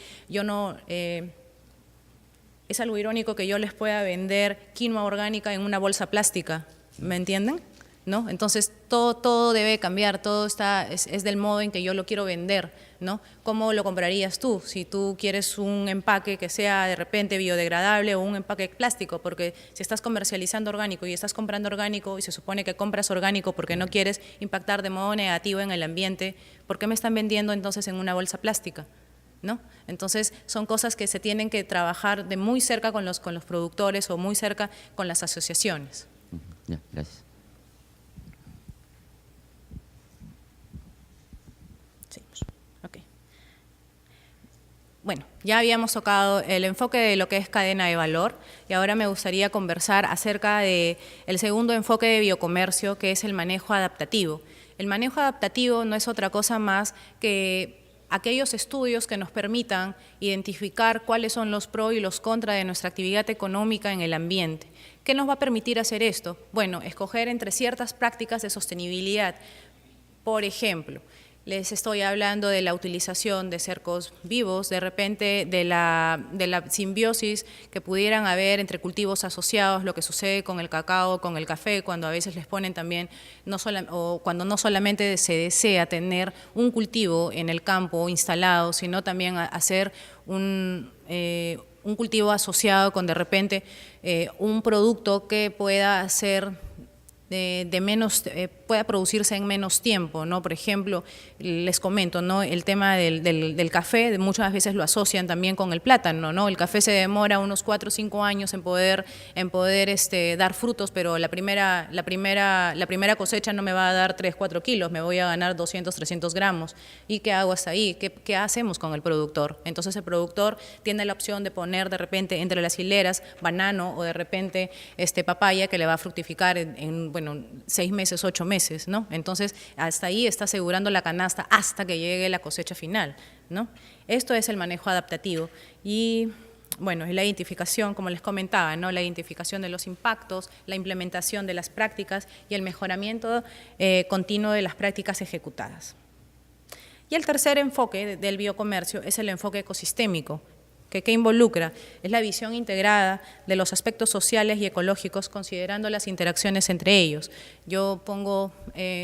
es algo irónico que yo les pueda vender quinoa orgánica en una bolsa plástica, ¿me entienden? ¿No? Entonces, todo debe cambiar, todo es del modo en que yo lo quiero vender, ¿no? ¿Cómo lo comprarías tú? Si tú quieres un empaque que sea de repente biodegradable o un empaque plástico, porque si estás comercializando orgánico y estás comprando orgánico y se supone que compras orgánico porque no quieres impactar de modo negativo en el ambiente, ¿por qué me están vendiendo entonces en una bolsa plástica? ¿No? Entonces, son cosas que se tienen que trabajar de muy cerca con los productores o muy cerca con las asociaciones. Ya, gracias. Sí, ok. Bueno, ya habíamos tocado el enfoque de lo que es cadena de valor y ahora me gustaría conversar acerca del segundo enfoque de biocomercio, que es el manejo adaptativo. El manejo adaptativo no es otra cosa más que aquellos estudios que nos permitan identificar cuáles son los pros y los contras de nuestra actividad económica en el ambiente. ¿Qué nos va a permitir hacer esto? Bueno, escoger entre ciertas prácticas de sostenibilidad. Por ejemplo, les estoy hablando de la utilización de cercos vivos, de repente de la simbiosis que pudieran haber entre cultivos asociados, lo que sucede con el cacao, con el café, cuando a veces les ponen también, o cuando no solamente se desea tener un cultivo en el campo instalado, sino también hacer un cultivo asociado con de repente un producto que pueda ser pueda producirse en menos tiempo, ¿no? Por ejemplo, les comento, ¿no?, el tema del café, muchas veces lo asocian también con el plátano, ¿no? El café se demora unos 4 o 5 años en poder dar frutos, pero la primera cosecha no me va a dar 3, 4 kilos, me voy a ganar 200, 300 gramos. ¿Y qué hago hasta ahí? ¿Qué hacemos con el productor? Entonces el productor tiene la opción de poner de repente entre las hileras banano o de repente papaya que le va a fructificar en 6 meses, 8 meses, ¿no? Entonces, hasta ahí está asegurando la canasta hasta que llegue la cosecha final, ¿no? Esto es el manejo adaptativo y, bueno, la identificación, como les comentaba, ¿no?, la identificación de los impactos, la implementación de las prácticas y el mejoramiento continuo de las prácticas ejecutadas. Y el tercer enfoque del biocomercio es el enfoque ecosistémico, que involucra, es la visión integrada de los aspectos sociales y ecológicos considerando las interacciones entre ellos. Yo pongo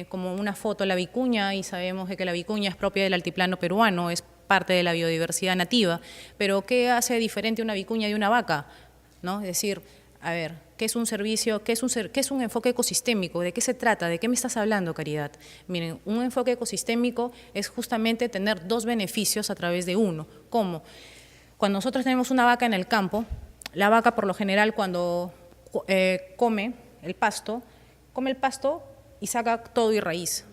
como una foto la vicuña y sabemos que la vicuña es propia del altiplano peruano, es parte de la biodiversidad nativa, pero ¿qué hace diferente una vicuña de una vaca? ¿No? Es decir, a ver, ¿qué es un servicio? ¿Qué es un enfoque ecosistémico? ¿De qué se trata? ¿De qué me estás hablando, Caridad? Miren, un enfoque ecosistémico es justamente tener dos beneficios a través de uno. ¿Cómo? Cuando nosotros tenemos una vaca en el campo, la vaca por lo general cuando come el pasto y saca todo y raíz.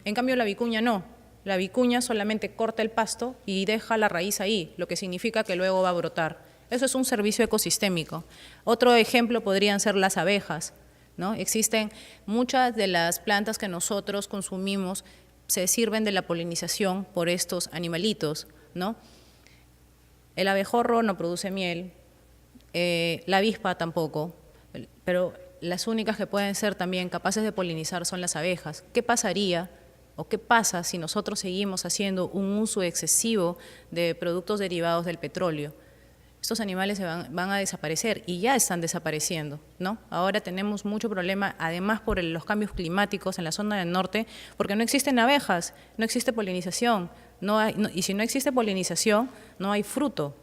En cambio la vicuña no. La vicuña solamente corta el pasto y deja la raíz ahí, lo que significa que luego va a brotar. Eso es un servicio ecosistémico. Otro ejemplo podrían ser las abejas, ¿no? Existen muchas de las plantas que nosotros consumimos, se sirven de la polinización por estos animalitos, ¿no? El abejorro no produce miel, la avispa tampoco, pero las únicas que pueden ser también capaces de polinizar son las abejas. ¿Qué pasaría o qué pasa si nosotros seguimos haciendo un uso excesivo de productos derivados del petróleo? Estos animales van a desaparecer y ya están desapareciendo, ¿no? Ahora tenemos mucho problema, además por los cambios climáticos en la zona del norte, porque no existen abejas, no existe polinización, y si no existe polinización, no hay fruto.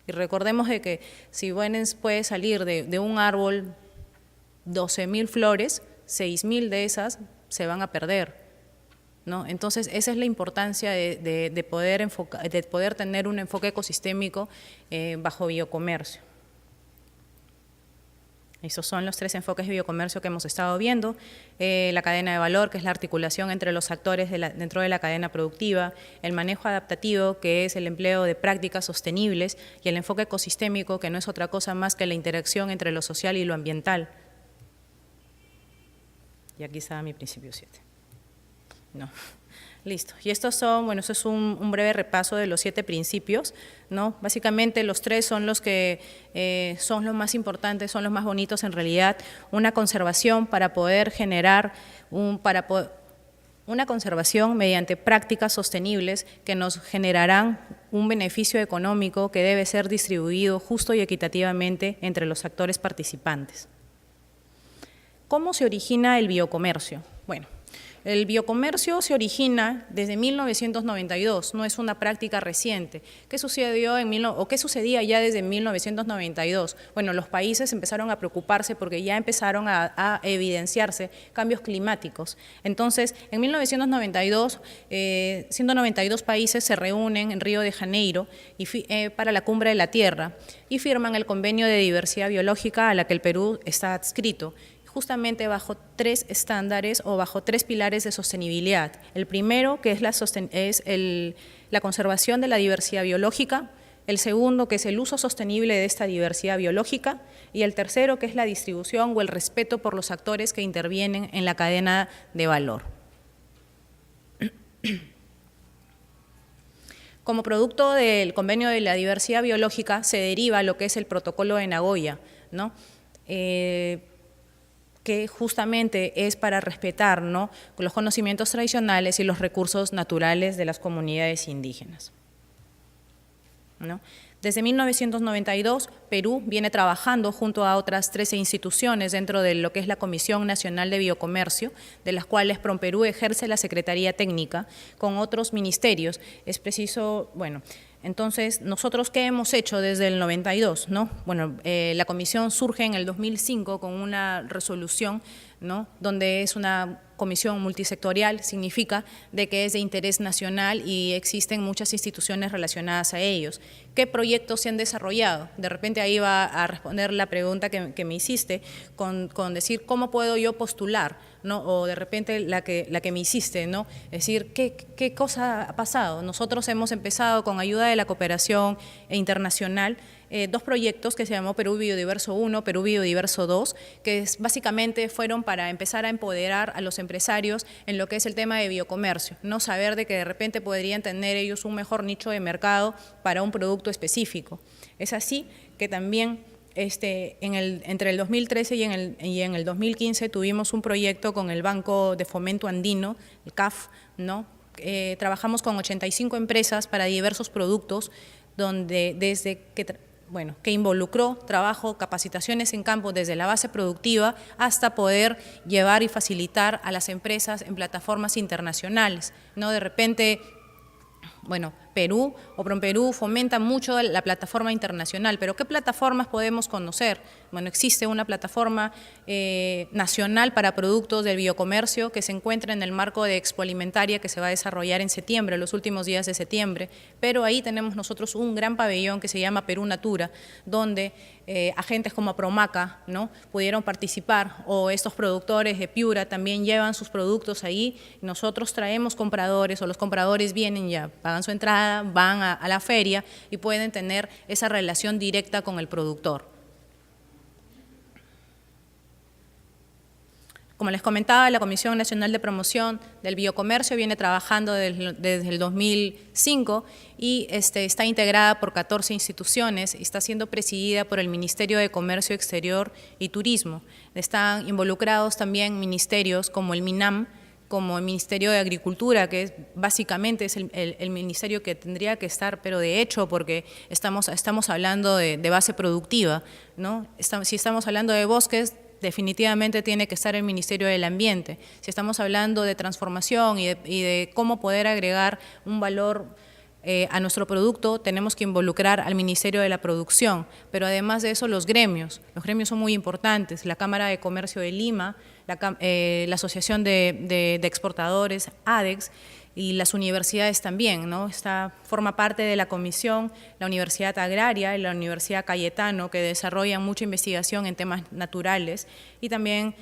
Y recordemos de que si puede salir de un árbol 12.000 flores, 6.000 de esas se van a perder, ¿no? Entonces, esa es la importancia de poder tener un enfoque ecosistémico bajo biocomercio. Esos son los 3 enfoques de biocomercio que hemos estado viendo. La cadena de valor, que es la articulación entre los actores dentro de la cadena productiva, el manejo adaptativo, que es el empleo de prácticas sostenibles, y el enfoque ecosistémico, que no es otra cosa más que la interacción entre lo social y lo ambiental. Y aquí está mi principio 7. No. Listo. Y estos son, bueno, eso es un breve repaso de los 7 principios, ¿no? Básicamente los 3 son los que son los más importantes, son los más bonitos en realidad. Una conservación para poder generar una conservación mediante prácticas sostenibles que nos generarán un beneficio económico que debe ser distribuido justo y equitativamente entre los actores participantes. ¿Cómo se origina el biocomercio? Bueno, el biocomercio se origina desde 1992, no es una práctica reciente. ¿Qué sucedió qué sucedía ya desde 1992? Bueno, los países empezaron a preocuparse porque ya empezaron a evidenciarse cambios climáticos. Entonces, en 1992, 192 países se reúnen en Río de Janeiro para la Cumbre de la Tierra y firman el Convenio de Diversidad Biológica a la que el Perú está adscrito, justamente bajo 3 estándares o bajo 3 pilares de sostenibilidad. El primero, que es la conservación de la diversidad biológica; el segundo, que es el uso sostenible de esta diversidad biológica; y el tercero, que es la distribución o el respeto por los actores que intervienen en la cadena de valor. Como producto del Convenio de la Diversidad Biológica se deriva lo que es el Protocolo de Nagoya, ¿no? Que justamente es para respetar, ¿no?, los conocimientos tradicionales y los recursos naturales de las comunidades indígenas, ¿no? Desde 1992, Perú viene trabajando junto a otras 13 instituciones dentro de lo que es la Comisión Nacional de Biocomercio, de las cuales PROMPERÚ ejerce la Secretaría Técnica, con otros ministerios. Es preciso, bueno, entonces, ¿nosotros qué hemos hecho desde el 92? ¿No? Bueno, la comisión surge en el 2005 con una resolución, ¿no?, donde es una comisión multisectorial, significa de que es de interés nacional y existen muchas instituciones relacionadas a ellos. ¿Qué proyectos se han desarrollado? De repente ahí va a responder la pregunta que me hiciste con decir cómo puedo yo postular, ¿no? O de repente la que me hiciste, ¿no? Es decir, ¿qué cosa ha pasado? Nosotros hemos empezado con ayuda de la cooperación internacional 2 proyectos que se llamó Perú Biodiverso 1, Perú Biodiverso 2, que básicamente fueron para empezar a empoderar a los empresarios en lo que es el tema de biocomercio, no saber de que de repente podrían tener ellos un mejor nicho de mercado para un producto específico. Es así que también entre el 2013 y en el 2015 tuvimos un proyecto con el Banco de Fomento Andino, el CAF, ¿no? Trabajamos con 85 empresas para diversos productos, donde que involucró trabajo, capacitaciones en campo desde la base productiva hasta poder llevar y facilitar a las empresas en plataformas internacionales, ¿no? De repente, bueno, Perú o PROMPERÚ fomenta mucho la plataforma internacional, pero ¿qué plataformas podemos conocer? Bueno, existe una plataforma nacional para productos del biocomercio que se encuentra en el marco de Expo Alimentaria que se va a desarrollar en septiembre, los últimos días de septiembre, pero ahí tenemos nosotros un gran pabellón que se llama Perú Natura, donde agentes como Promaca, ¿no?, pudieron participar, o estos productores de Piura también llevan sus productos ahí. Nosotros traemos compradores, o los compradores vienen ya, pagan su entrada, van a la feria y pueden tener esa relación directa con el productor. Como les comentaba, la Comisión Nacional de Promoción del Biocomercio viene trabajando desde el 2005 y está integrada por 14 instituciones y está siendo presidida por el Ministerio de Comercio Exterior y Turismo. Están involucrados también ministerios como el MINAM, como el Ministerio de Agricultura, que básicamente es el ministerio que tendría que estar, pero de hecho, porque estamos hablando de base productiva, ¿no? Si estamos hablando de bosques, definitivamente tiene que estar el Ministerio del Ambiente. Si estamos hablando de transformación y de cómo poder agregar un valor a nuestro producto, tenemos que involucrar al Ministerio de la Producción, pero además de eso los gremios son muy importantes, la Cámara de Comercio de Lima, la Asociación de Exportadores, ADEX, y las universidades también, ¿no? Forma parte de la comisión la Universidad Agraria y la Universidad Cayetano, que desarrollan mucha investigación en temas naturales, y también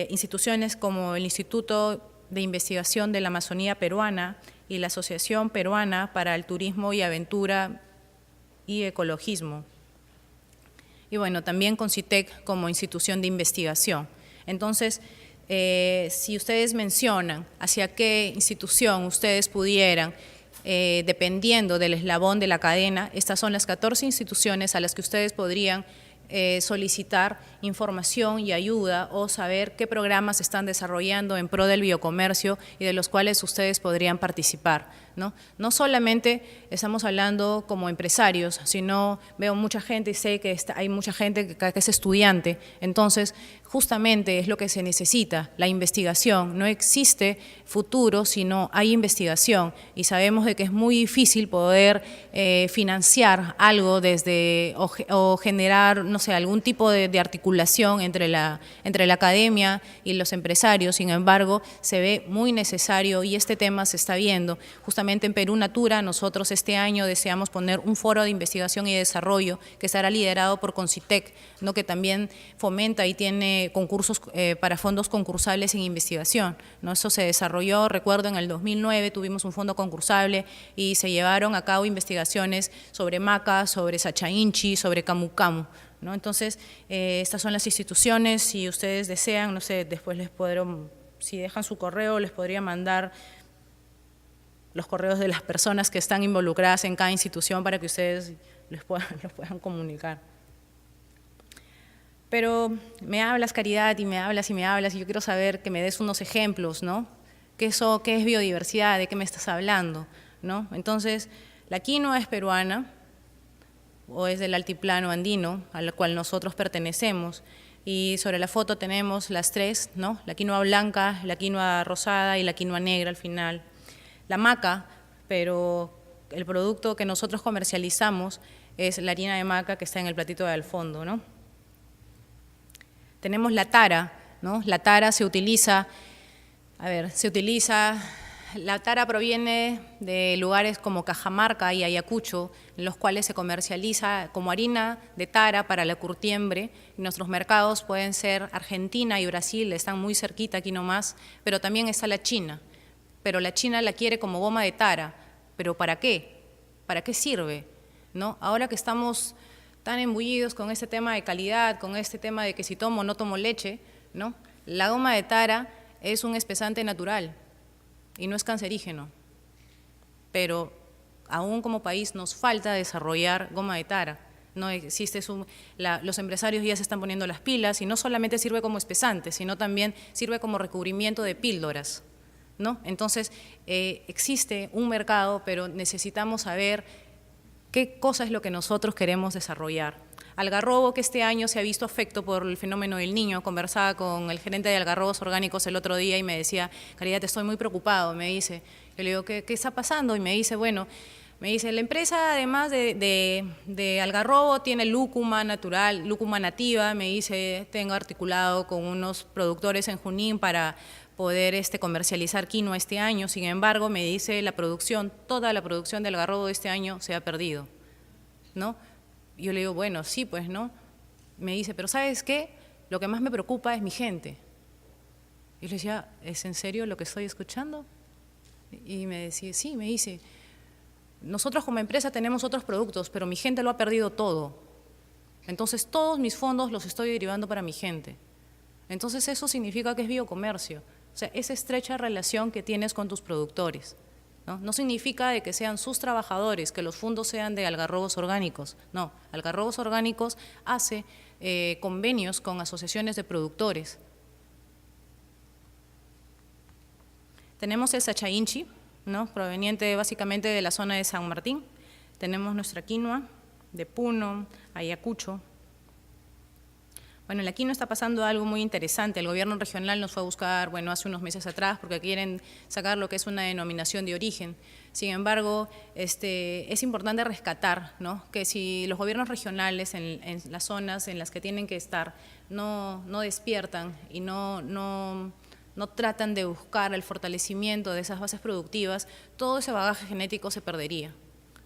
instituciones como el Instituto de Investigación de la Amazonía Peruana y la Asociación Peruana para el Turismo y Aventura y Ecologismo. Y bueno, también CONCITEC como institución de investigación. Entonces, si ustedes mencionan hacia qué institución ustedes pudieran, dependiendo del eslabón de la cadena, estas son las 14 instituciones a las que ustedes podrían solicitar información y ayuda o saber qué programas se están desarrollando en pro del biocomercio y de los cuales ustedes podrían participar, ¿no? No solamente estamos hablando como empresarios, sino veo mucha gente y sé que hay mucha gente que es estudiante, entonces justamente es lo que se necesita, la investigación. No existe futuro si no hay investigación y sabemos de que es muy difícil poder financiar algo o generar, no sé, algún tipo de articulación entre la academia y los empresarios. Sin embargo, se ve muy necesario y este tema se está viendo. Justamente en Perú Natura nosotros este año deseamos poner un foro de investigación y desarrollo que estará liderado por CONCITEC, ¿no?, que también fomenta y tiene concursos para fondos concursables en investigación, ¿no? Eso se desarrolló, recuerdo, en el 2009 tuvimos un fondo concursable y se llevaron a cabo investigaciones sobre maca, sobre sachainchi, sobre camu camu, ¿no? Entonces, estas son las instituciones. Si ustedes desean, no sé, después si dejan su correo, les podría mandar los correos de las personas que están involucradas en cada institución para que ustedes los puedan comunicar. Pero me hablas, Caridad, y me hablas, y yo quiero saber que me des unos ejemplos, ¿no? ¿Qué es biodiversidad? ¿De qué me estás hablando? ¿No? Entonces, la quinoa es peruana, o es del altiplano andino, al cual nosotros pertenecemos, y sobre la foto tenemos las tres, ¿no? La quinoa blanca, la quinoa rosada y la quinoa negra al final. La maca, pero el producto que nosotros comercializamos es la harina de maca que está en el platito de al fondo, ¿no? Tenemos la tara, ¿no? La tara la tara proviene de lugares como Cajamarca y Ayacucho, en los cuales se comercializa como harina de tara para la curtiembre. Nuestros mercados pueden ser Argentina y Brasil, están muy cerquita aquí nomás, pero también está la China. Pero la China la quiere como goma de tara. ¿Pero para qué? ¿Para qué sirve? ¿No? Ahora que estamos tan embullidos con este tema de calidad, con este tema de que si tomo o no tomo leche, ¿no? La goma de tara es un espesante natural y no es cancerígeno, pero aún como país nos falta desarrollar goma de tara. No existe los empresarios ya se están poniendo las pilas y no solamente sirve como espesante, sino también sirve como recubrimiento de píldoras, ¿no? Entonces, existe un mercado, pero necesitamos saber qué cosa es lo que nosotros queremos desarrollar. Algarrobo, que este año se ha visto afecto por el fenómeno del Niño. Conversaba con el gerente de algarrobos orgánicos el otro día y me decía, Caridad, estoy muy preocupado, me dice. Yo le digo, ¿qué está pasando? Y me dice, bueno, Me dice, la empresa además de algarrobo tiene lúcuma natural, lúcuma nativa, me dice, tengo articulado con unos productores en Junín para poder comercializar quinoa este año, sin embargo, me dice, la producción, toda la producción de algarrobo de este año se ha perdido, ¿no? Yo le digo, bueno, sí, pues, ¿no? Me dice, pero ¿sabes qué? Lo que más me preocupa es mi gente. Y le decía, ¿es en serio lo que estoy escuchando? Y me decía, sí, me dice, nosotros como empresa tenemos otros productos, pero mi gente lo ha perdido todo. Entonces, todos mis fondos los estoy derivando para mi gente. Entonces, eso significa que es biocomercio. O sea, esa estrecha relación que tienes con tus productores. No significa de que sean sus trabajadores, que los fondos sean de Algarrobos Orgánicos. No, Algarrobos Orgánicos hace convenios con asociaciones de productores. Tenemos el sachainchi, ¿no? Proveniente básicamente de la zona de San Martín. Tenemos nuestra quinoa de Puno, Ayacucho. Bueno, en la quinoa está pasando algo muy interesante. El gobierno regional nos fue a buscar, bueno, hace unos meses atrás, porque quieren sacar lo que es una denominación de origen. Sin embargo, es importante rescatar, ¿no? Que si los gobiernos regionales en las zonas en las que tienen que estar no despiertan y no tratan de buscar el fortalecimiento de esas bases productivas, todo ese bagaje genético se perdería,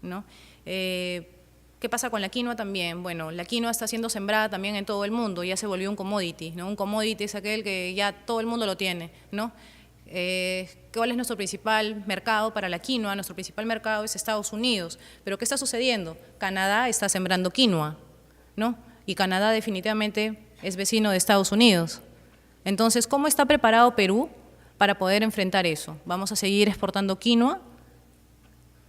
¿no? ¿Qué pasa con la quinoa también? Bueno, la quinoa está siendo sembrada también en todo el mundo, ya se volvió un commodity, ¿no? Un commodity es aquel que ya todo el mundo lo tiene, ¿no? ¿Cuál es nuestro principal mercado para la quinoa? Nuestro principal mercado es Estados Unidos, pero ¿qué está sucediendo? Canadá está sembrando quinoa, ¿no? Y Canadá definitivamente es vecino de Estados Unidos. Entonces, ¿cómo está preparado Perú para poder enfrentar eso? Vamos a seguir exportando quinoa,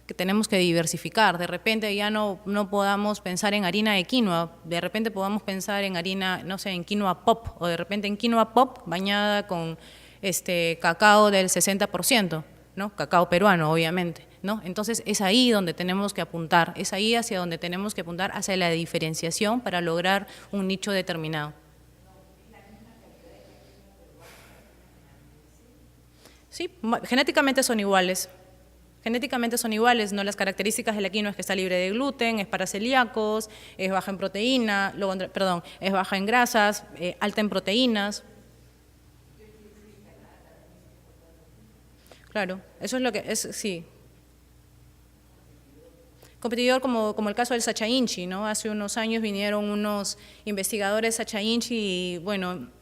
que tenemos que diversificar. De repente ya no podamos pensar en harina de quinoa, de repente podamos pensar en harina, no sé, en quinoa pop, o de repente en quinoa pop bañada con cacao del 60%, ¿no? Cacao peruano, obviamente, ¿no? Entonces, es ahí donde tenemos que apuntar, es ahí hacia donde tenemos que apuntar, hacia la diferenciación para lograr un nicho determinado. Sí, genéticamente son iguales. Genéticamente son iguales, ¿no? Las características de la quinoa es que está libre de gluten, es para celíacos, es baja en proteína, es baja en grasas, alta en proteínas. Claro, eso es lo que es, sí. Competidor como el caso del sachainchi, ¿no? Hace unos años vinieron unos investigadores sachainchi y, bueno,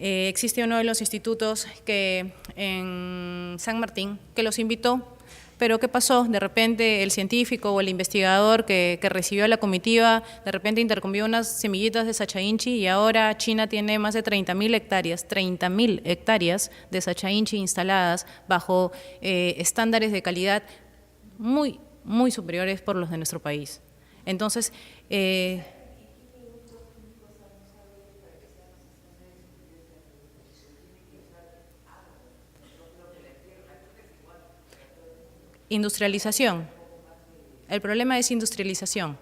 existe uno de los institutos que en San Martín que los invitó, pero ¿qué pasó? De repente el científico o el investigador que recibió a la comitiva, de repente intercambió unas semillitas de sachainchi y ahora China tiene más de 30.000 hectáreas de sachainchi instaladas bajo estándares de calidad muy, muy superiores por los de nuestro país. Entonces, industrialización. El problema es industrialización.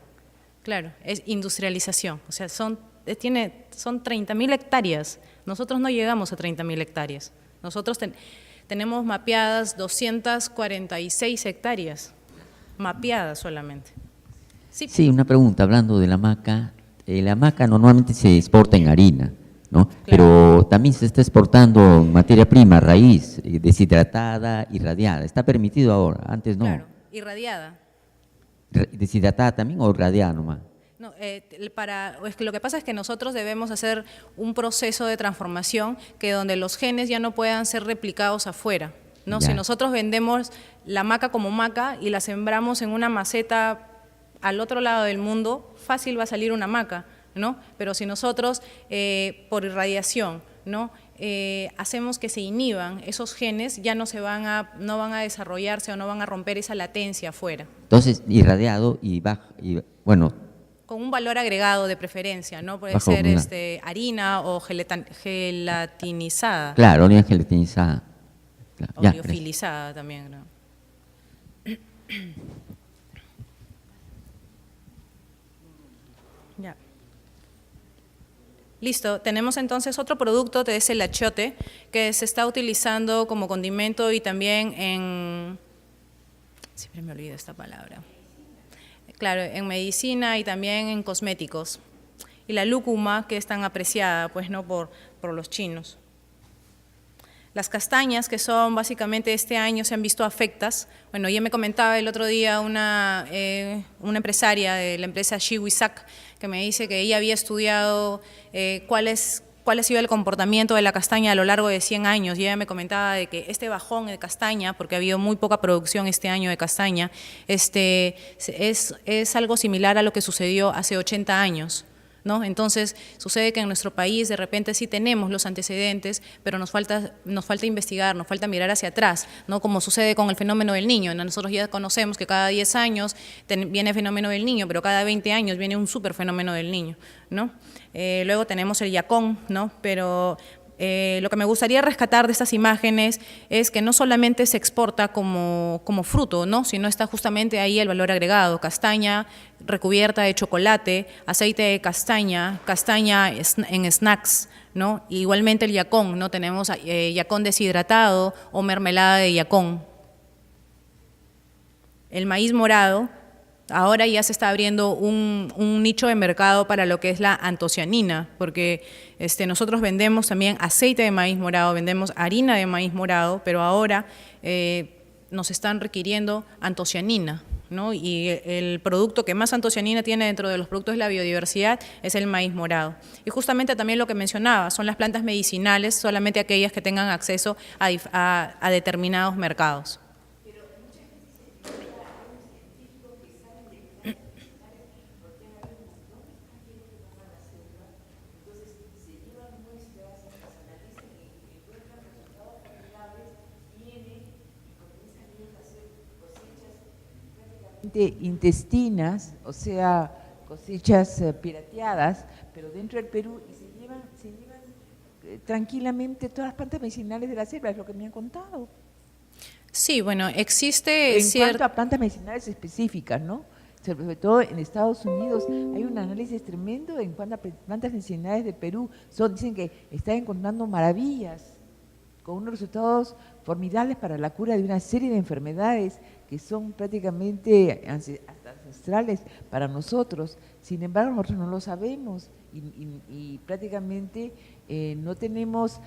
Claro, es industrialización. O sea, son 30.000 hectáreas. Nosotros no llegamos a 30.000 hectáreas. Nosotros tenemos mapeadas 246 hectáreas, mapeadas solamente. Sí. Sí, una pregunta, hablando de la maca. La maca normalmente se exporta en harina, ¿no? Claro. Pero también se está exportando materia prima, raíz, deshidratada, irradiada. ¿Está permitido ahora? Antes no. Claro, irradiada. ¿Deshidratada también o irradiada nomás? No, es que lo que pasa es que nosotros debemos hacer un proceso de transformación que donde los genes ya no puedan ser replicados afuera, ¿no? Si nosotros vendemos la maca como maca y la sembramos en una maceta al otro lado del mundo, fácil va a salir una maca, ¿no? Pero si nosotros, por irradiación, ¿no? Hacemos que se inhiban esos genes, ya no van a desarrollarse o no van a romper esa latencia afuera. Entonces, irradiado y bueno. Con un valor agregado de preferencia, ¿no? Puede ser harina o gelatinizada. Claro, harina gelatinizada. Claro. O liofilizada también, ¿no? Ya. Listo, tenemos entonces otro producto, que es el achiote, que se está utilizando como condimento y también Siempre me olvido esta palabra. Claro, en medicina y también en cosméticos. Y la lúcuma, que es tan apreciada, pues, ¿no? por los chinos. Las castañas, que son básicamente este año, se han visto afectas. Bueno, ya me comentaba el otro día una empresaria de la empresa Shiwisak, que me dice que ella había estudiado cuál ha sido el comportamiento de la castaña a lo largo de 100 años, y ella me comentaba de que este bajón de castaña, porque ha habido muy poca producción este año de castaña, es algo similar a lo que sucedió hace 80 años. ¿No? Entonces, sucede que en nuestro país de repente sí tenemos los antecedentes, pero nos falta investigar, nos falta mirar hacia atrás, ¿no? Como sucede con el fenómeno del niño. Nosotros ya conocemos que cada 10 años viene el fenómeno del niño, pero cada 20 años viene un superfenómeno del niño, ¿no? Luego tenemos el yacón, ¿no? Pero lo que me gustaría rescatar de estas imágenes es que no solamente se exporta como fruto, ¿no? Sino está justamente ahí el valor agregado: castaña recubierta de chocolate, aceite de castaña, castaña en snacks, ¿no? Y igualmente el yacón, ¿no? Tenemos yacón deshidratado o mermelada de yacón. El maíz morado. Ahora ya se está abriendo un nicho de mercado para lo que es la antocianina, porque nosotros vendemos también aceite de maíz morado, vendemos harina de maíz morado, pero ahora nos están requiriendo antocianina, ¿no? Y el producto que más antocianina tiene dentro de los productos de la biodiversidad es el maíz morado. Y justamente también lo que mencionaba, son las plantas medicinales, solamente aquellas que tengan acceso a determinados mercados. Intestinas, o sea, cosechas pirateadas, pero dentro del Perú, y se llevan tranquilamente todas las plantas medicinales de la selva, es lo que me han contado. Sí, bueno, existe en cuanto a plantas medicinales específicas, ¿no? Sobre todo en Estados Unidos hay un análisis tremendo en cuanto a plantas medicinales del Perú. Dicen que están encontrando maravillas, con unos resultados formidables para la cura de una serie de enfermedades que son prácticamente hasta ancestrales para nosotros. Sin embargo, nosotros no lo sabemos y prácticamente no tenemos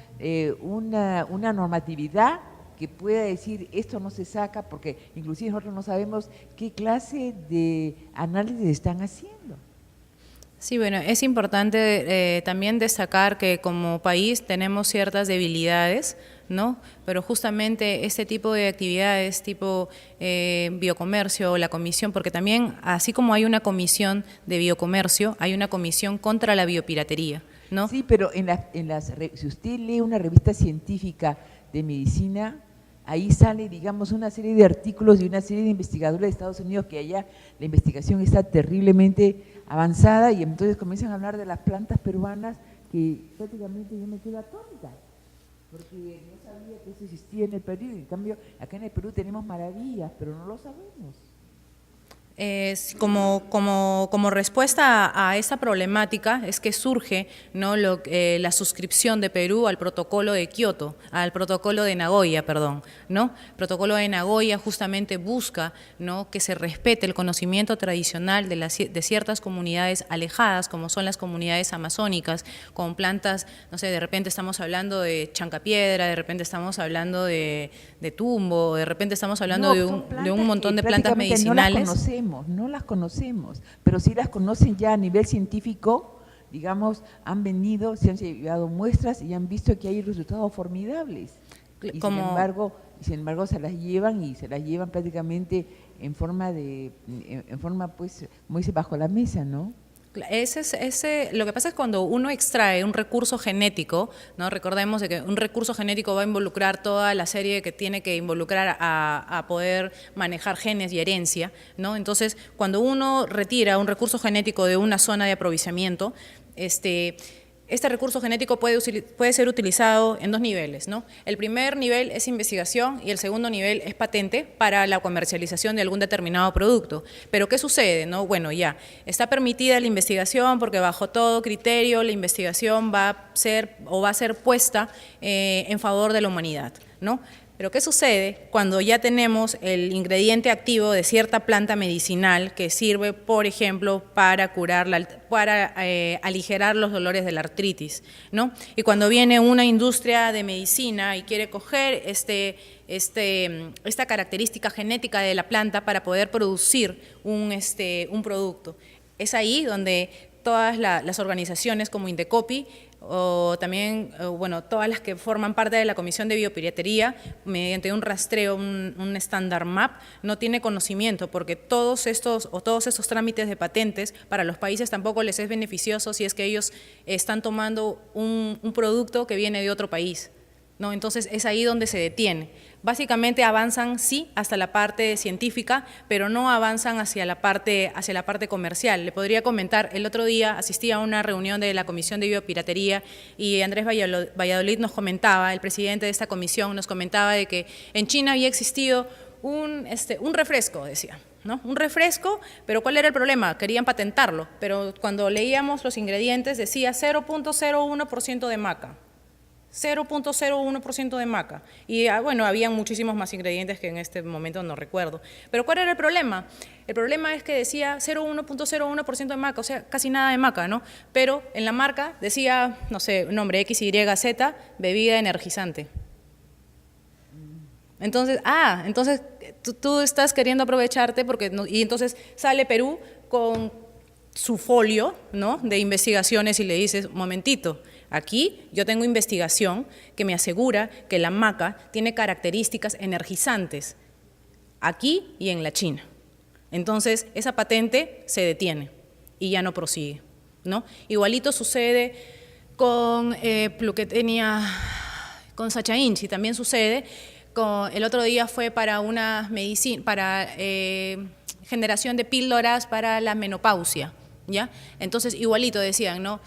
una normatividad que pueda decir esto no se saca, porque inclusive nosotros no sabemos qué clase de análisis están haciendo. Sí, bueno, es importante también destacar que como país tenemos ciertas debilidades, ¿no? Pero justamente este tipo de actividades, tipo biocomercio o la comisión, porque también, así como hay una comisión de biocomercio, hay una comisión contra la biopiratería, ¿no? Sí, pero si usted lee una revista científica de medicina, ahí sale, digamos, una serie de artículos de una serie de investigadores de Estados Unidos que allá la investigación está terriblemente avanzada y entonces comienzan a hablar de las plantas peruanas que prácticamente yo me quedo atónita, porque no sabía que eso existía en el Perú, y en cambio acá en el Perú tenemos maravillas, pero no lo sabemos. Como respuesta a esa problemática es que surge, ¿no? La suscripción de Perú al protocolo de Kioto, al protocolo de Nagoya, perdón, ¿no? El protocolo de Nagoya justamente busca, ¿no?, que se respete el conocimiento tradicional de ciertas comunidades alejadas, como son las comunidades amazónicas, con plantas, no sé, de repente estamos hablando de chancapiedra, de repente estamos hablando de tumbo, de repente estamos hablando de un montón de plantas medicinales. No las conocemos, pero sí las conocen ya a nivel científico, digamos, han venido, se han llevado muestras y han visto que hay resultados formidables. Y sin embargo se las llevan prácticamente en forma pues, como dice, bajo la mesa, ¿no? Lo que pasa es cuando uno extrae un recurso genético, ¿no? Recordemos de que un recurso genético va a involucrar toda la serie que tiene que involucrar a poder manejar genes y herencia, ¿no? Entonces, cuando uno retira un recurso genético de una zona de aprovechamiento, este recurso genético puede ser utilizado en dos niveles, ¿no? El primer nivel es investigación y el segundo nivel es patente para la comercialización de algún determinado producto. Pero ¿qué sucede, no? Bueno, ya, está permitida la investigación porque bajo todo criterio la investigación va a ser puesta en favor de la humanidad, ¿no? Pero ¿qué sucede cuando ya tenemos el ingrediente activo de cierta planta medicinal que sirve, por ejemplo, para aligerar los dolores de la artritis, ¿no? Y cuando viene una industria de medicina y quiere coger esta característica genética de la planta para poder producir un producto. Es ahí donde todas las organizaciones como Indecopi o también, bueno, todas las que forman parte de la Comisión de Biopiratería, mediante un rastreo, un standard map, no tiene conocimiento, porque todos estos trámites de patentes para los países tampoco les es beneficioso si es que ellos están tomando un producto que viene de otro país, ¿no? Entonces es ahí donde se detiene. Básicamente avanzan, sí, hasta la parte científica, pero no avanzan hacia la parte comercial. Le podría comentar, el otro día asistí a una reunión de la Comisión de Biopiratería y Andrés Valladolid nos comentaba, el presidente de esta comisión nos comentaba de que en China había existido un refresco, decía, ¿no? Un refresco, pero ¿cuál era el problema? Querían patentarlo, pero cuando leíamos los ingredientes decía 0.01% de maca. 0.01% de maca. Y bueno, habían muchísimos más ingredientes que en este momento no recuerdo. Pero ¿cuál era el problema? El problema es que decía 0.01% de maca, o sea, casi nada de maca, ¿no? Pero en la marca decía, no sé, nombre XYZ, bebida energizante. Entonces, tú estás queriendo aprovecharte y entonces sale Perú con su folio, ¿no?, de investigaciones y le dices, momentito, aquí yo tengo investigación que me asegura que la maca tiene características energizantes, aquí y en la China. Entonces, esa patente se detiene y ya no prosigue, ¿no? Igualito sucede con lo que tenía con Sacha Inchi, también sucede. El otro día fue para una medicina, para generación de píldoras para la menopausia, ¿ya? Entonces, igualito decían, ¿no?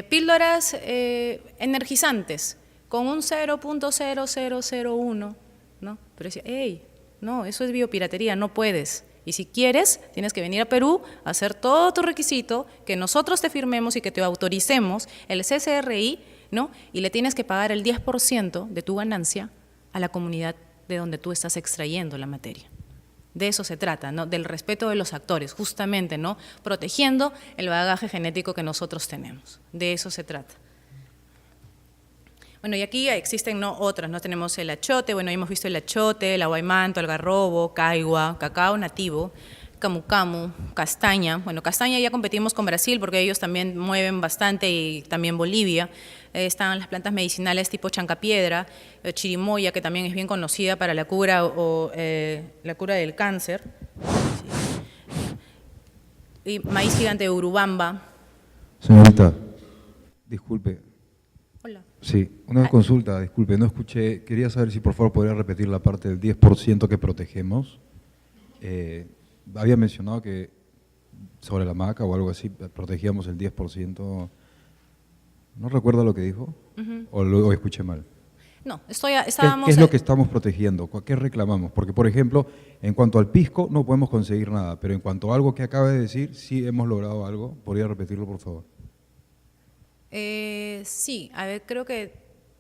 Píldoras energizantes con un 0.0001, ¿no? Pero decía, hey, no, eso es biopiratería, no puedes. Y si quieres, tienes que venir a Perú a hacer todo tu requisito, que nosotros te firmemos y que te autoricemos el CCRI, ¿no? Y le tienes que pagar el 10% de tu ganancia a la comunidad de donde tú estás extrayendo la materia. De eso se trata, ¿no? Del respeto de los actores, justamente, ¿no? Protegiendo el bagaje genético que nosotros tenemos. De eso se trata. Bueno, y aquí existen, ¿no?, otras, ¿no? Tenemos el achote, bueno, hemos visto el achote, el aguaymanto, algarrobo, caigua, cacao nativo, camu camu, castaña. Bueno, castaña ya competimos con Brasil porque ellos también mueven bastante y también Bolivia. Están las plantas medicinales tipo chancapiedra, chirimoya, que también es bien conocida para la cura la cura del cáncer. Y maíz gigante de Urubamba. Señorita, disculpe. Hola. Sí, una consulta, disculpe, no escuché. Quería saber si por favor podría repetir la parte del 10% que protegemos. Había mencionado que sobre la maca o algo así protegíamos el 10%. ¿No recuerda lo que dijo? ¿O escuché mal? No, ¿Qué es lo que estamos protegiendo? ¿Qué reclamamos? Porque, por ejemplo, en cuanto al pisco no podemos conseguir nada, pero en cuanto a algo que acaba de decir, sí hemos logrado algo. ¿Podría repetirlo, por favor? Sí, a ver, creo que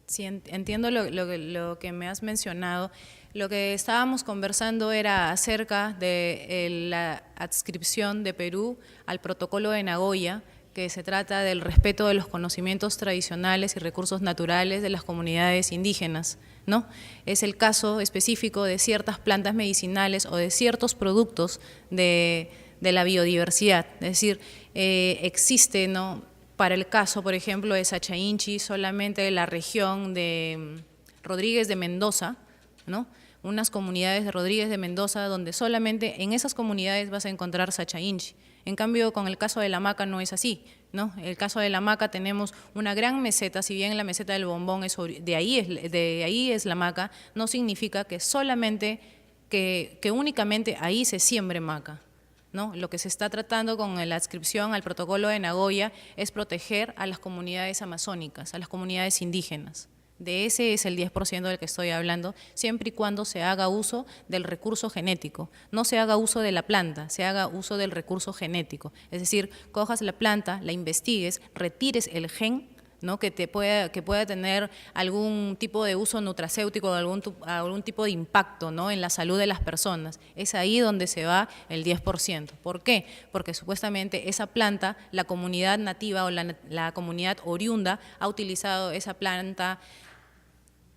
sí, entiendo lo que me has mencionado. Lo que estábamos conversando era acerca de la adscripción de Perú al protocolo de Nagoya, que se trata del respeto de los conocimientos tradicionales y recursos naturales de las comunidades indígenas, ¿no? Es el caso específico de ciertas plantas medicinales o de ciertos productos de la biodiversidad. Es decir, existe, ¿no?, para el caso, por ejemplo, de Sacha Inchi, solamente la región de Rodríguez de Mendoza, ¿no?, unas comunidades de Rodríguez de Mendoza donde solamente en esas comunidades vas a encontrar Sacha Inchi. En cambio, con el caso de la maca no es así, ¿no? En el caso de la maca tenemos una gran meseta, si bien la meseta del bombón de ahí es la maca, no significa que solamente, que únicamente ahí se siembre maca, ¿no? Lo que se está tratando con la adscripción al protocolo de Nagoya es proteger a las comunidades amazónicas, a las comunidades indígenas. De ese es el 10% del que estoy hablando, siempre y cuando se haga uso del recurso genético. No se haga uso de la planta, se haga uso del recurso genético. Es decir, cojas la planta, la investigues, retires el gen, ¿no? Que pueda tener algún tipo de uso nutracéutico o algún tipo de impacto, ¿no? En la salud de las personas. Es ahí donde se va el 10%. ¿Por qué? Porque supuestamente esa planta, la comunidad nativa o la comunidad oriunda ha utilizado esa planta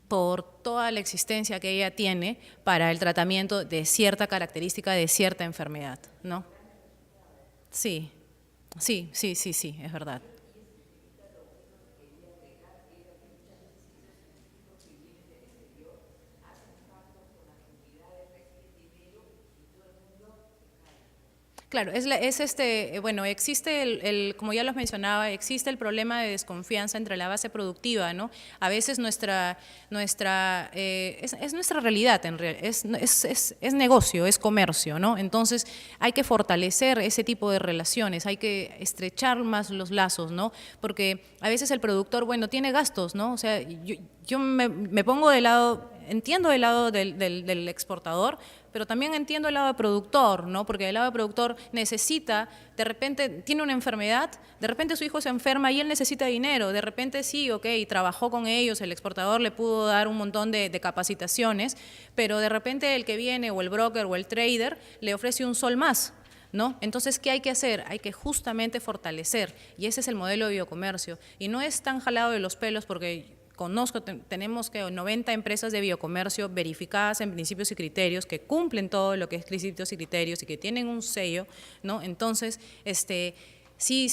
por toda la existencia que ella tiene para el tratamiento de cierta característica de cierta enfermedad, ¿no? Sí, es verdad. Claro, bueno, existe como ya los mencionaba, existe el problema de desconfianza entre la base productiva, ¿no? A veces es nuestra realidad, es negocio, es comercio, ¿no? Entonces hay que fortalecer ese tipo de relaciones, hay que estrechar más los lazos, ¿no? Porque a veces el productor, bueno, tiene gastos, ¿no? O sea, yo me pongo de lado, entiendo del lado del exportador, pero también entiendo el lado del productor, ¿no? Porque el lado del productor necesita, de repente tiene una enfermedad, de repente su hijo se enferma y él necesita dinero, de repente sí, ok, trabajó con ellos, el exportador le pudo dar un montón de capacitaciones, pero de repente el que viene o el broker o el trader le ofrece un sol más, ¿no? Entonces, ¿qué hay que hacer? Hay que justamente fortalecer, y ese es el modelo de biocomercio. Y no es tan jalado de los pelos porque tenemos que 90 empresas de biocomercio verificadas en principios y criterios que cumplen todo lo que es principios y criterios y que tienen un sello, ¿no? Entonces, sí,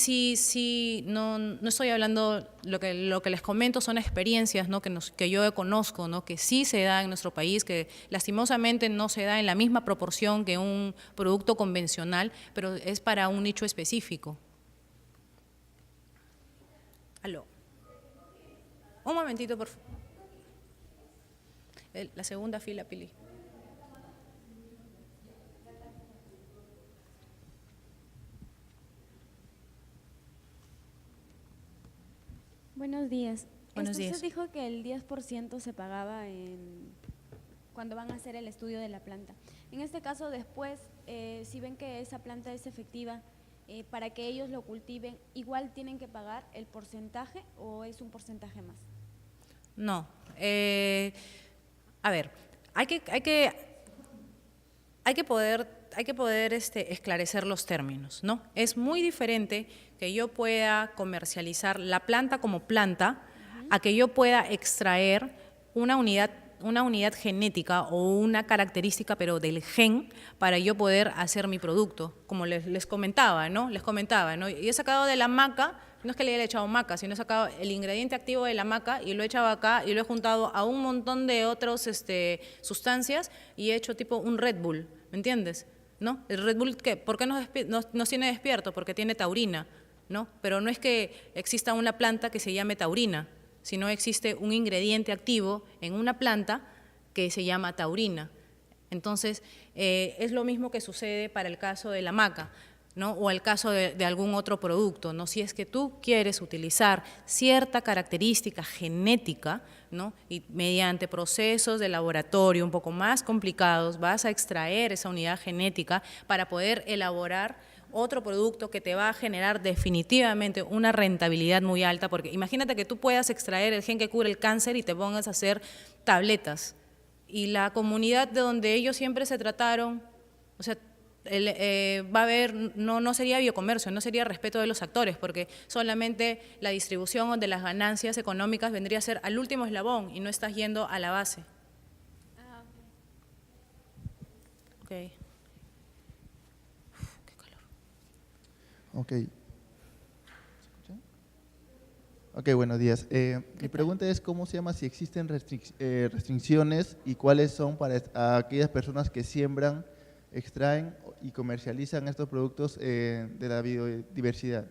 no estoy hablando, lo que les comento son experiencias, ¿no? que yo conozco, ¿no? Que sí se da en nuestro país, que lastimosamente no se da en la misma proporción que un producto convencional, pero es para un nicho específico. Aló. Un momentito, por favor. La segunda fila, Pili. Buenos días. Buenos días. Usted dijo que el 10% se pagaba cuando van a hacer el estudio de la planta. En este caso, después, si ven que esa planta es efectiva, para que ellos lo cultiven, ¿igual tienen que pagar el porcentaje o es un porcentaje más? No. A ver, hay que poder esclarecer los términos, ¿no? Es muy diferente que yo pueda comercializar la planta como planta a que yo pueda extraer una unidad genética o una característica, pero del gen, para yo poder hacer mi producto, como les comentaba, ¿no? Y he sacado de la maca, no es que le haya echado maca, sino he sacado el ingrediente activo de la maca y lo he echado acá y lo he juntado a un montón de otras sustancias y he hecho tipo un Red Bull, ¿me entiendes? ¿No? El Red Bull, ¿por qué nos tiene despierto? Porque tiene taurina, ¿no? Pero no es que exista una planta que se llame taurina, sino existe un ingrediente activo en una planta que se llama taurina. Entonces, es lo mismo que sucede para el caso de la maca, ¿no? O el caso de algún otro producto, ¿no? Si es que tú quieres utilizar cierta característica genética, ¿no? Y mediante procesos de laboratorio un poco más complicados vas a extraer esa unidad genética para poder elaborar otro producto que te va a generar definitivamente una rentabilidad muy alta, porque imagínate que tú puedas extraer el gen que cubre el cáncer y te pongas a hacer tabletas. Y la comunidad de donde ellos siempre se trataron, o sea, va a haber, no sería biocomercio, no sería respeto de los actores, porque solamente la distribución de las ganancias económicas vendría a ser al último eslabón y no estás yendo a la base. Ah, ok. Qué calor. Ok. Ok, buenos días. Mi pregunta es cómo se llama, si existen restricciones y cuáles son para aquellas personas que siembran, extraen y comercializan estos productos de la biodiversidad.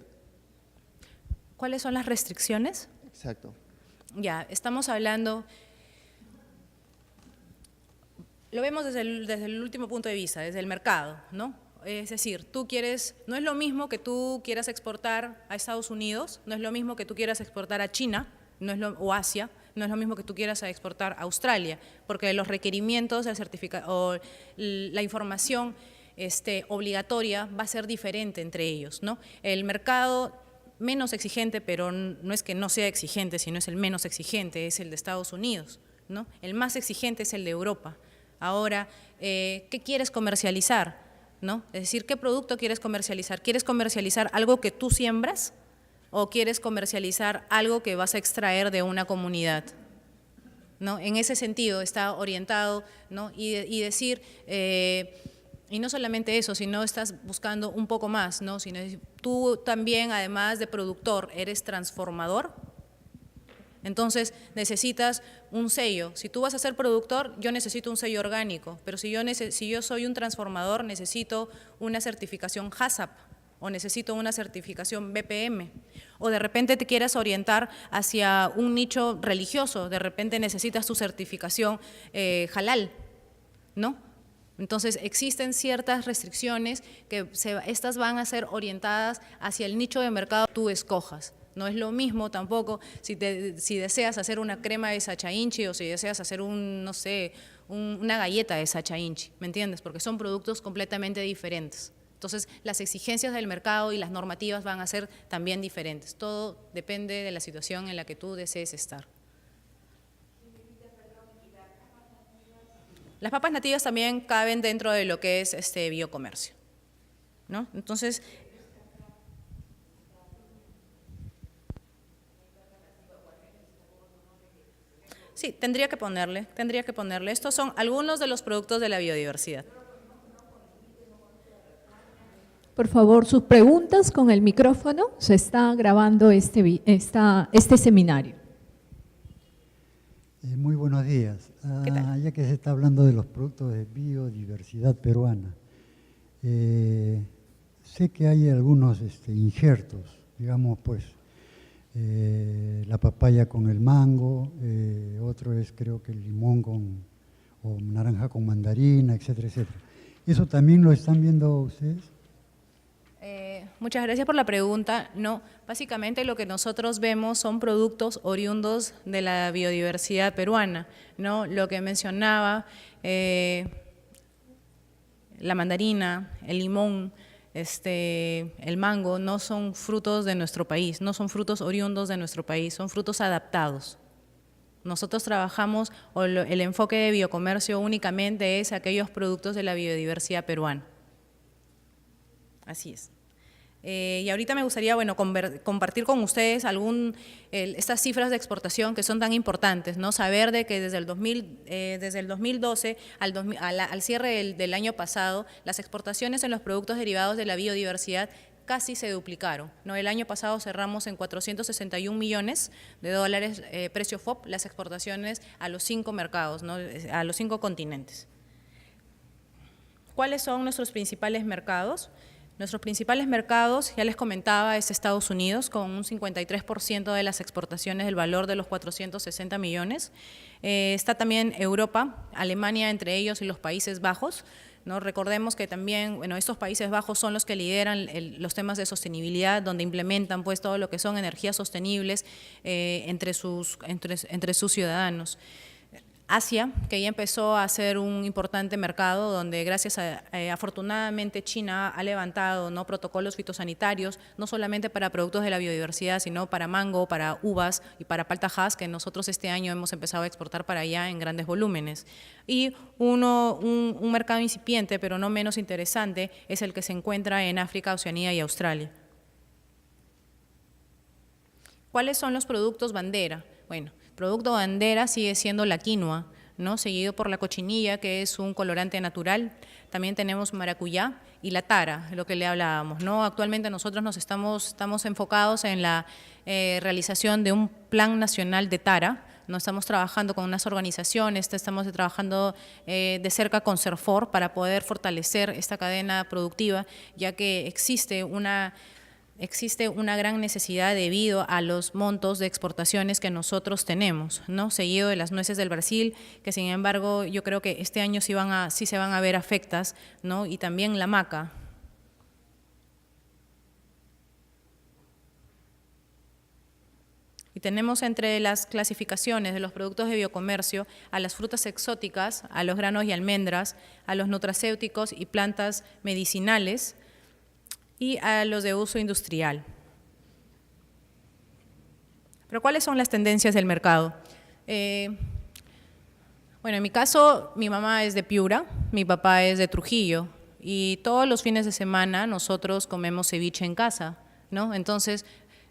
¿Cuáles son las restricciones? Exacto. Ya, estamos hablando, lo vemos desde el último punto de vista, desde el mercado, ¿no? Es decir, no es lo mismo que tú quieras exportar a Estados Unidos, no es lo mismo que tú quieras exportar a China, o Asia, no es lo mismo que tú quieras exportar a Australia, porque los requerimientos del certificado o la información obligatoria va a ser diferente entre ellos, ¿no? El mercado menos exigente, pero no es que no sea exigente, sino es el menos exigente, es el de Estados Unidos, ¿no? El más exigente es el de Europa. Ahora, ¿qué quieres comercializar? ¿No? Es decir, ¿qué producto quieres comercializar? ¿Quieres comercializar algo que tú siembras o quieres comercializar algo que vas a extraer de una comunidad? ¿No? En ese sentido está orientado, ¿no? y decir, y no solamente eso, sino estás buscando un poco más, ¿no? Sino tú también, además de productor, eres transformador. Entonces necesitas un sello. Si tú vas a ser productor, yo necesito un sello orgánico, pero si yo soy un transformador, necesito una certificación HACCP o necesito una certificación BPM. O de repente te quieres orientar hacia un nicho religioso, de repente necesitas tu certificación halal, ¿no? Entonces existen ciertas restricciones que estas van a ser orientadas hacia el nicho de mercado que tú escojas. No es lo mismo tampoco si deseas hacer una crema de Sacha Inchi o si deseas hacer no sé, una galleta de Sacha Inchi, ¿me entiendes? Porque son productos completamente diferentes. Entonces, las exigencias del mercado y las normativas van a ser también diferentes. Todo depende de la situación en la que tú desees estar. Las papas nativas también caben dentro de lo que es biocomercio, ¿no? Entonces, sí, tendría que ponerle. Estos son algunos de los productos de la biodiversidad. Por favor, sus preguntas con el micrófono. Se está grabando este seminario. Muy buenos días. ¿Qué tal? Ya que se está hablando de los productos de biodiversidad peruana, sé que hay algunos injertos, digamos, pues, la papaya con el mango, otro es creo que el limón o naranja con mandarina, etcétera, etcétera. ¿Eso también lo están viendo ustedes? Muchas gracias por la pregunta. No, básicamente lo que nosotros vemos son productos oriundos de la biodiversidad peruana, ¿no? Lo que mencionaba, la mandarina, el limón, el mango, no son frutos de nuestro país, no son frutos oriundos de nuestro país, son frutos adaptados. Nosotros trabajamos, el enfoque de biocomercio únicamente es aquellos productos de la biodiversidad peruana. Así es. Y ahorita me gustaría, bueno, compartir con ustedes estas cifras de exportación que son tan importantes, ¿no? Saber de que desde el 2012 al cierre del año pasado, las exportaciones en los productos derivados de la biodiversidad casi se duplicaron, ¿no? El año pasado cerramos en 461 millones de dólares, precio FOB, las exportaciones a los 5 mercados, ¿no? A los 5 continentes. ¿Cuáles son nuestros principales mercados? Nuestros principales mercados, ya les comentaba, es Estados Unidos, con un 53% de las exportaciones del valor de los 460 millones. Está también Europa, Alemania entre ellos y los Países Bajos, ¿no? Recordemos que también, bueno, estos Países Bajos son los que lideran los temas de sostenibilidad, donde implementan pues todo lo que son energías sostenibles entre sus ciudadanos. Asia, que ya empezó a ser un importante mercado donde gracias a, afortunadamente China ha levantado, ¿no?, protocolos fitosanitarios, no solamente para productos de la biodiversidad, sino para mango, para uvas y para palta-hass, que nosotros este año hemos empezado a exportar para allá en grandes volúmenes. Y un mercado incipiente, pero no menos interesante, es el que se encuentra en África, Oceanía y Australia. ¿Cuáles son los productos bandera? Bueno, producto bandera sigue siendo la quinoa, ¿no?, seguido por la cochinilla, que es un colorante natural. También tenemos maracuyá y la tara, lo que le hablábamos, ¿no? Actualmente nosotros estamos enfocados en la realización de un plan nacional de tara. No estamos trabajando con unas organizaciones, estamos trabajando de cerca con CERFOR para poder fortalecer esta cadena productiva, ya que existe una gran necesidad debido a los montos de exportaciones que nosotros tenemos, ¿no? Seguido de las nueces del Brasil, que sin embargo yo creo que este año sí se van a ver afectas, ¿no? Y también la maca. Y tenemos entre las clasificaciones de los productos de biocomercio a las frutas exóticas, a los granos y almendras, a los nutracéuticos y plantas medicinales, y a los de uso industrial. Pero ¿cuáles son las tendencias del mercado? Bueno, en mi caso, mi mamá es de Piura, mi papá es de Trujillo, y todos los fines de semana nosotros comemos ceviche en casa, ¿no? Entonces,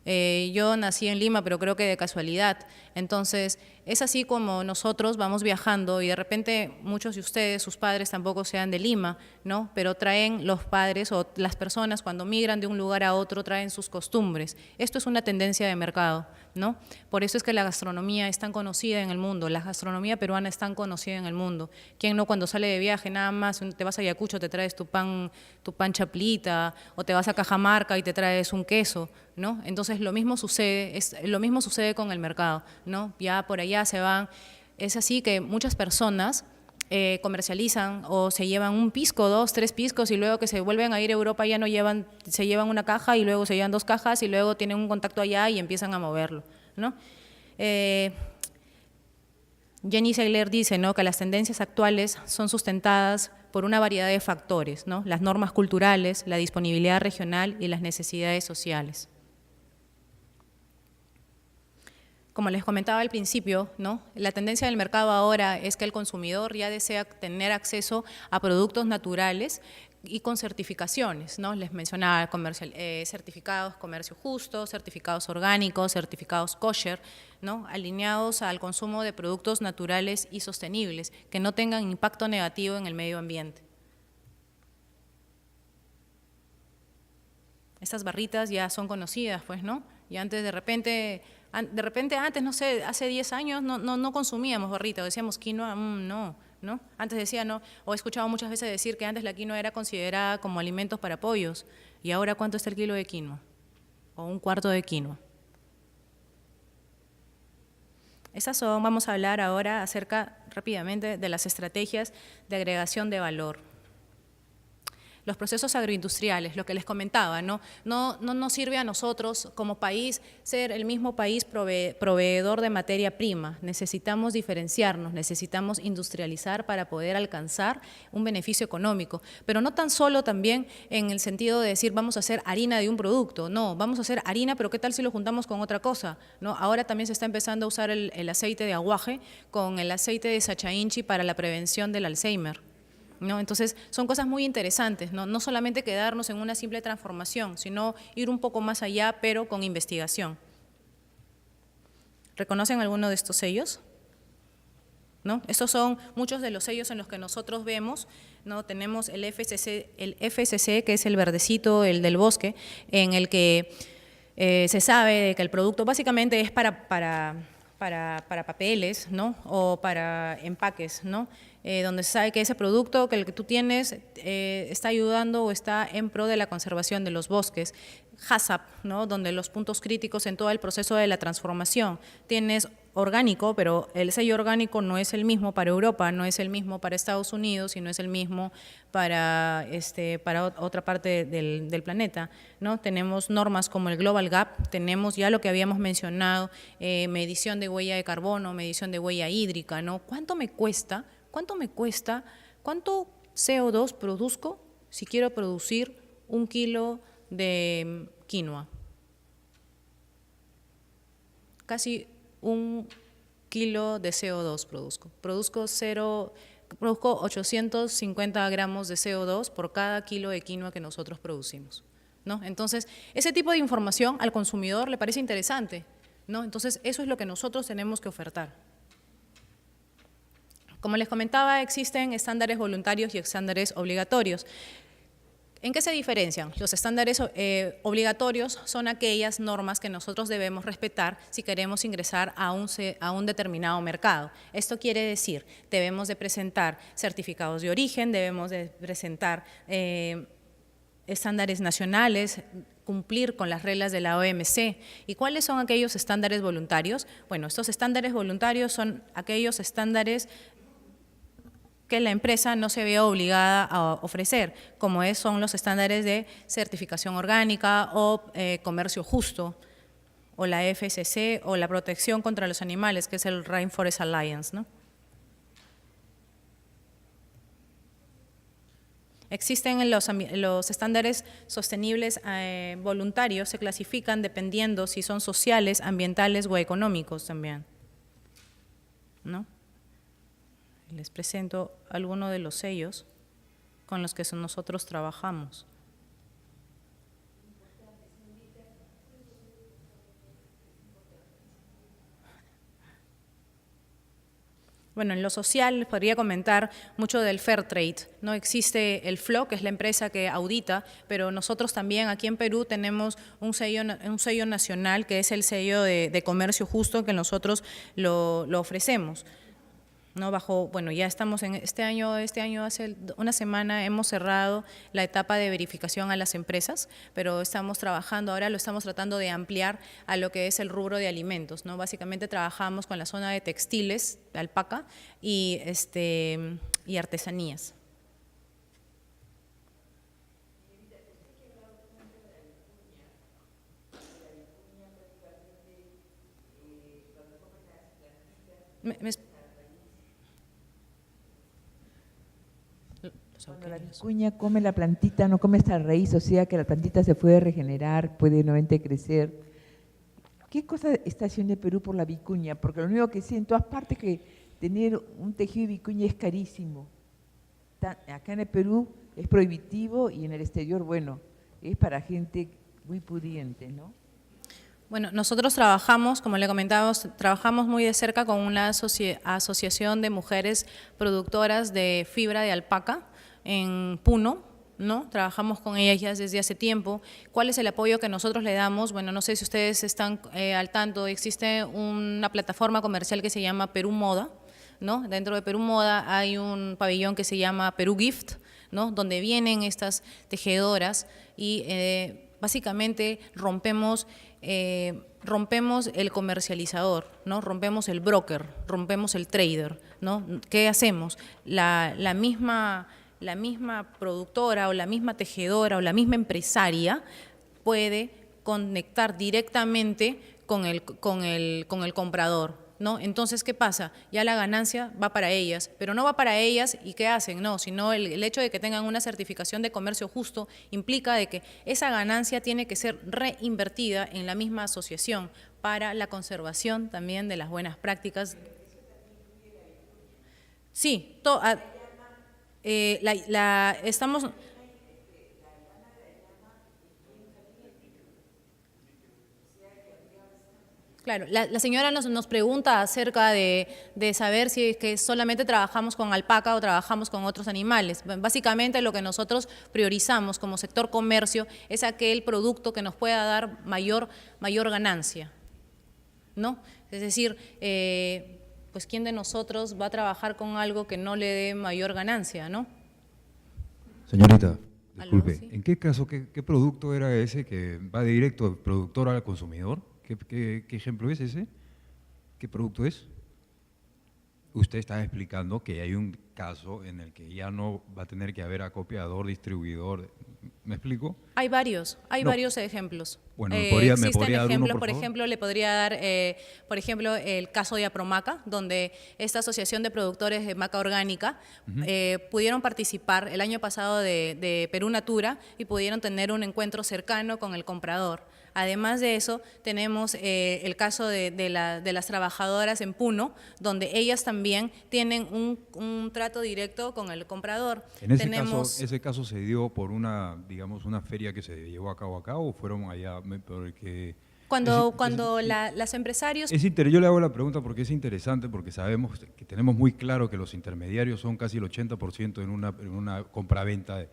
yo nací en Lima, pero creo que de casualidad. Entonces, es así como nosotros vamos viajando y de repente muchos de ustedes, sus padres tampoco sean de Lima, ¿no? Pero traen los padres o las personas cuando migran de un lugar a otro traen sus costumbres. Esto es una tendencia de mercado, ¿no? Por eso es que la gastronomía es tan conocida en el mundo, la gastronomía peruana es tan conocida en el mundo. ¿Quién no cuando sale de viaje nada más te vas a Ayacucho, te traes tu pan chaplita, o te vas a Cajamarca y te traes un queso, ¿no? Entonces lo mismo sucede con el mercado, ¿no? Ya por allá se van. Es así que muchas personas comercializan o se llevan un pisco, 2, 3 piscos, y luego que se vuelven a ir a Europa ya no llevan, se llevan una caja y luego se llevan 2 cajas y luego tienen un contacto allá y empiezan a moverlo, ¿no? Jenny Segler dice, ¿no?, que las tendencias actuales son sustentadas por una variedad de factores, ¿no? Las normas culturales, la disponibilidad regional y las necesidades sociales. Como les comentaba al principio, ¿no?, la tendencia del mercado ahora es que el consumidor ya desea tener acceso a productos naturales y con certificaciones, ¿no? Les mencionaba certificados comercio justo, certificados orgánicos, certificados kosher, ¿no?, alineados al consumo de productos naturales y sostenibles, que no tengan impacto negativo en el medio ambiente. Estas barritas ya son conocidas, pues, ¿no? Y antes de repente antes, no sé, hace 10 años no consumíamos barritas, decíamos quinoa, no. Antes decía no, o he escuchado muchas veces decir que antes la quinoa era considerada como alimentos para pollos, y ahora ¿cuánto está el kilo de quinoa? O un cuarto de quinoa. Vamos a hablar ahora rápidamente de las estrategias de agregación de valor. Los procesos agroindustriales, lo que les comentaba, no nos sirve a nosotros como país ser el mismo país proveedor de materia prima. Necesitamos diferenciarnos, necesitamos industrializar para poder alcanzar un beneficio económico, pero no tan solo también en el sentido de decir vamos a hacer harina de un producto, no, vamos a hacer harina, pero ¿qué tal si lo juntamos con otra cosa? ¿No? Ahora también se está empezando a usar el aceite de aguaje con el aceite de sachainchi para la prevención del Alzheimer, ¿no? Entonces, son cosas muy interesantes, ¿no? No solamente quedarnos en una simple transformación, sino ir un poco más allá, pero con investigación. ¿Reconocen alguno de estos sellos? ¿No? Estos son muchos de los sellos en los que nosotros vemos, ¿no? Tenemos el FSC, que es el verdecito, el del bosque, en el que se sabe que el producto básicamente es para papeles, ¿no?, o para empaques, ¿no?, donde se sabe que ese producto, que el que tú tienes, está ayudando o está en pro de la conservación de los bosques. HACCP, ¿no?, donde los puntos críticos en todo el proceso de la transformación. Tienes orgánico, pero el sello orgánico no es el mismo para Europa, no es el mismo para Estados Unidos y no es el mismo para otra parte del planeta, ¿no? Tenemos normas como el Global Gap, tenemos ya lo que habíamos mencionado, medición de huella de carbono, medición de huella hídrica, ¿no? ¿Cuánto me cuesta? ¿Cuánto CO2 produzco si quiero producir 1 kilo de quinoa? Casi 1 kilo de CO2 produzco 850 gramos de CO2 por cada kilo de quinoa que nosotros producimos, ¿no? Entonces, ese tipo de información al consumidor le parece interesante, ¿no? Entonces, eso es lo que nosotros tenemos que ofertar. Como les comentaba, existen estándares voluntarios y estándares obligatorios. ¿En qué se diferencian? Los estándares obligatorios son aquellas normas que nosotros debemos respetar si queremos ingresar a un determinado mercado. Esto quiere decir, debemos de presentar certificados de origen, debemos de presentar estándares nacionales, cumplir con las reglas de la OMC. ¿Y cuáles son aquellos estándares voluntarios? Bueno, estos estándares voluntarios son aquellos estándares que la empresa no se vea obligada a ofrecer, como son los estándares de certificación orgánica o comercio justo, o la FSC, o la protección contra los animales, que es el Rainforest Alliance, ¿no? Existen los estándares sostenibles voluntarios, se clasifican dependiendo si son sociales, ambientales o económicos también, ¿no? Les presento algunos de los sellos con los que nosotros trabajamos. Bueno, en lo social les podría comentar mucho del Fair Trade. No existe el FLO, que es la empresa que audita, pero nosotros también aquí en Perú tenemos un sello nacional, que es el sello de comercio justo, que nosotros lo ofrecemos, ¿no? Bueno, ya estamos en este año hace una semana hemos cerrado la etapa de verificación a las empresas, pero estamos trabajando, ahora lo estamos tratando de ampliar a lo que es el rubro de alimentos, ¿no? Básicamente trabajamos con la zona de textiles, de alpaca y artesanías. Cuando la vicuña come la plantita, no come esta raíz, o sea que la plantita se puede regenerar, puede nuevamente crecer. ¿Qué cosa está haciendo el Perú por la vicuña? Porque lo único que sé en todas partes es que tener un tejido de vicuña es carísimo. Acá en el Perú es prohibitivo y en el exterior, bueno, es para gente muy pudiente, ¿no? Bueno, nosotros trabajamos, como le comentábamos, trabajamos muy de cerca con una asociación de mujeres productoras de fibra de alpaca en Puno, ¿no? Trabajamos con ellas ya desde hace tiempo. ¿Cuál es el apoyo que nosotros le damos? Bueno, no sé si ustedes están al tanto, existe una plataforma comercial que se llama Perú Moda, ¿no? Dentro de Perú Moda hay un pabellón que se llama Perú Gift, ¿no? Donde vienen estas tejedoras y básicamente rompemos el comercializador, ¿no? Rompemos el broker, rompemos el trader, ¿no? ¿Qué hacemos? La misma productora o la misma tejedora o la misma empresaria puede conectar directamente con el comprador, ¿no? Entonces, ¿qué pasa? Ya la ganancia va para ellas, pero no va para ellas y ¿qué hacen? No, sino el hecho de que tengan una certificación de comercio justo implica de que esa ganancia tiene que ser reinvertida en la misma asociación para la conservación también de las buenas prácticas. Sí, estamos... Claro, la señora nos pregunta acerca de saber si es que solamente trabajamos con alpaca o trabajamos con otros animales. Básicamente lo que nosotros priorizamos como sector comercio es aquel producto que nos pueda dar mayor ganancia, ¿no? Es decir, pues ¿quién de nosotros va a trabajar con algo que no le dé mayor ganancia, ¿no? Señorita, disculpe, ¿sí? ¿en qué caso, qué producto era ese que va directo del productor al consumidor? ¿Qué ejemplo es ese? ¿Qué producto es? Usted está explicando que hay un caso en el que ya no va a tener que haber acopiador, distribuidor. ¿Me explico? Hay varios ejemplos. Bueno, ¿me podría dar uno, por por favor? ejemplo, le podría dar, por ejemplo, el caso de Apromaca, donde esta asociación de productores de maca orgánica pudieron participar el año pasado de Perú Natura y pudieron tener un encuentro cercano con el comprador. Además de eso, tenemos el caso de las trabajadoras en Puno, donde ellas también tienen un trato directo con el comprador. En ese caso se dio por una feria que se llevó a cabo acá o fueron allá, porque las empresarios... Yo le hago la pregunta porque es interesante, porque sabemos que tenemos muy claro que los intermediarios son casi el 80% en una compraventa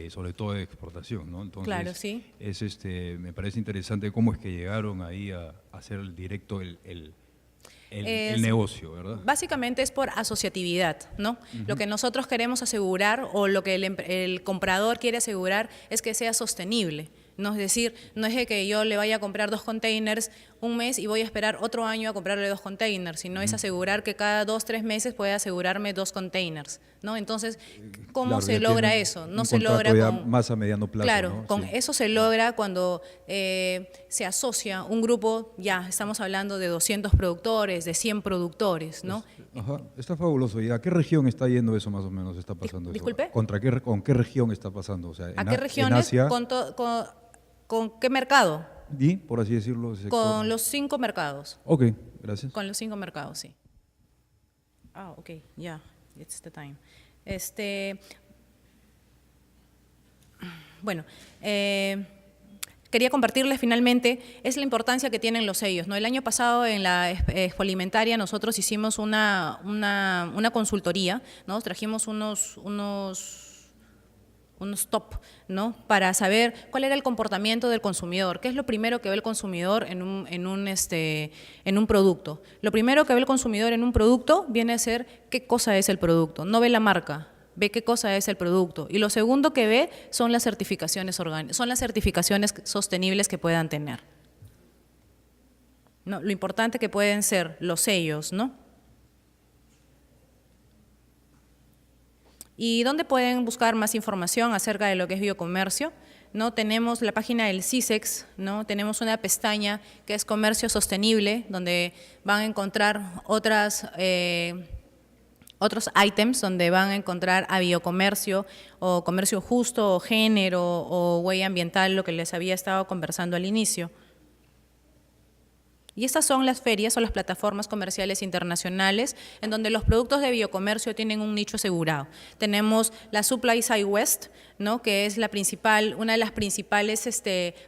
sobre todo de exportación, ¿no? Entonces, claro, sí. Me parece interesante cómo es que llegaron ahí a hacer directo el negocio, ¿verdad? Básicamente es por asociatividad, ¿no? Lo que nosotros queremos asegurar o lo que el comprador quiere asegurar es que sea sostenible. ¿no? Es decir, no es de que yo le vaya a comprar 2 containers un mes y voy a esperar otro año a comprarle 2 containers, sino es asegurar que cada 2, 3 meses pueda asegurarme 2 containers, ¿no? Entonces, ¿cómo Claro, se ya logra tienen eso? un No se contrato logra ya con… más a mediano plazo, Claro, ¿no? con Sí. eso se logra cuando se asocia un grupo, ya estamos hablando de 200 productores, de 100 productores, ¿no? Ajá, está fabuloso. ¿Y a qué región está yendo eso más o menos? ¿Está pasando eso? disculpe. ¿Con qué región está pasando? O sea, ¿A en qué en regiones? Asia, ¿Con qué mercado? y, por así decirlo, ese sector. Con los 5 mercados. Ok, gracias. Con los 5 mercados, sí. Ah, ok, ya, it's the time. Bueno, quería compartirles finalmente, es la importancia que tienen los sellos, ¿no? El año pasado en la Expo Alimentaria nosotros hicimos una consultoría, ¿no? Trajimos unos top, ¿no? Para saber cuál era el comportamiento del consumidor, qué es lo primero que ve el consumidor en un producto. Lo primero que ve el consumidor en un producto viene a ser qué cosa es el producto, no ve la marca, ve qué cosa es el producto. Y lo segundo que ve son las certificaciones son las certificaciones sostenibles que puedan tener, ¿no? Lo importante que pueden ser los sellos, ¿no? ¿Y dónde pueden buscar más información acerca de lo que es biocomercio? ¿No? Tenemos la página del CISEX, ¿no? Tenemos una pestaña que es Comercio Sostenible, donde van a encontrar otros ítems, donde van a encontrar a biocomercio o comercio justo o género o huella ambiental, lo que les había estado conversando al inicio. Y estas son las ferias o las plataformas comerciales internacionales en donde los productos de biocomercio tienen un nicho asegurado. Tenemos la Supply Side West, ¿no? Que es una de las principales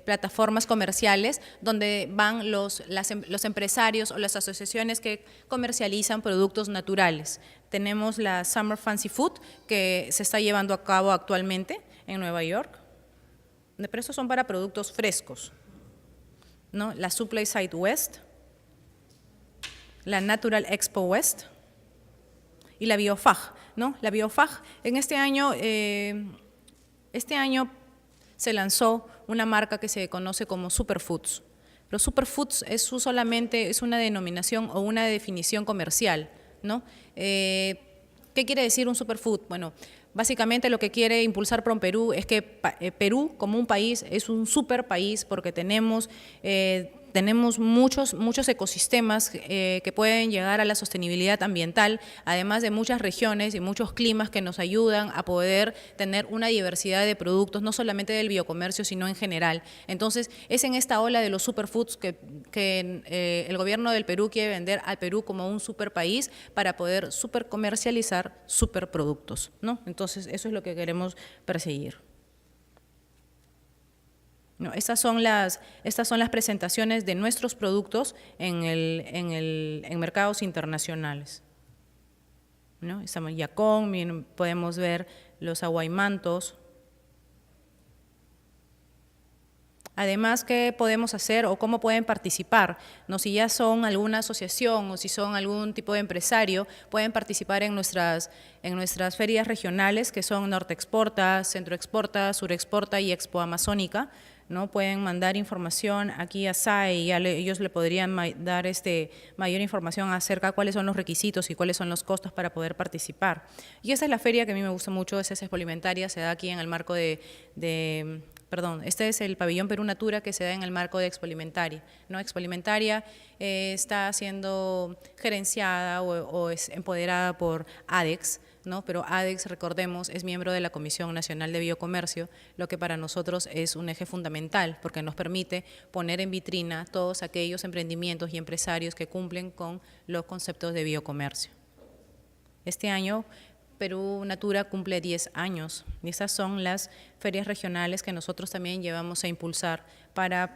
plataformas comerciales donde van los empresarios o las asociaciones que comercializan productos naturales. Tenemos la Summer Fancy Food, que se está llevando a cabo actualmente en Nueva York, pero estos son para productos frescos, ¿no? La Supply Side West, la Natural Expo West y la Biofag, ¿no? La Biofag en este año se lanzó una marca que se conoce como Superfoods. Pero Superfoods solamente es una denominación o una definición comercial, ¿no? ¿Qué quiere decir un superfood? Bueno, básicamente lo que quiere impulsar PROMPERÚ es que Perú como un país es un super país porque tenemos muchos ecosistemas que pueden llegar a la sostenibilidad ambiental, además de muchas regiones y muchos climas que nos ayudan a poder tener una diversidad de productos, no solamente del biocomercio, sino en general. Entonces, es en esta ola de los superfoods que el gobierno del Perú quiere vender al Perú como un super país para poder supercomercializar superproductos, ¿no? Entonces, eso es lo que queremos perseguir. No, estas son las presentaciones de nuestros productos en mercados internacionales, ¿no? Estamos Yacón, podemos ver los aguaymantos. Además, ¿qué podemos hacer o cómo pueden participar? ¿No? Si ya son alguna asociación o si son algún tipo de empresario, pueden participar en nuestras ferias regionales, que son Norte Exporta, Centro Exporta, Sur Exporta y Expo Amazónica, ¿no? Pueden mandar información aquí a SAE y ellos le podrían dar mayor información acerca de cuáles son los requisitos y cuáles son los costos para poder participar. Y esta es la feria que a mí me gusta mucho, es Expo Alimentaria, se da aquí en el marco este es el pabellón Perú Natura que se da en el marco de Expo Alimentaria, ¿no? Expo Alimentaria está siendo gerenciada o es empoderada por ADEX, ¿no? Pero ADEX, recordemos, es miembro de la Comisión Nacional de Biocomercio, lo que para nosotros es un eje fundamental porque nos permite poner en vitrina todos aquellos emprendimientos y empresarios que cumplen con los conceptos de biocomercio. Este año Perú Natura cumple 10 años y estas son las ferias regionales que nosotros también llevamos a impulsar para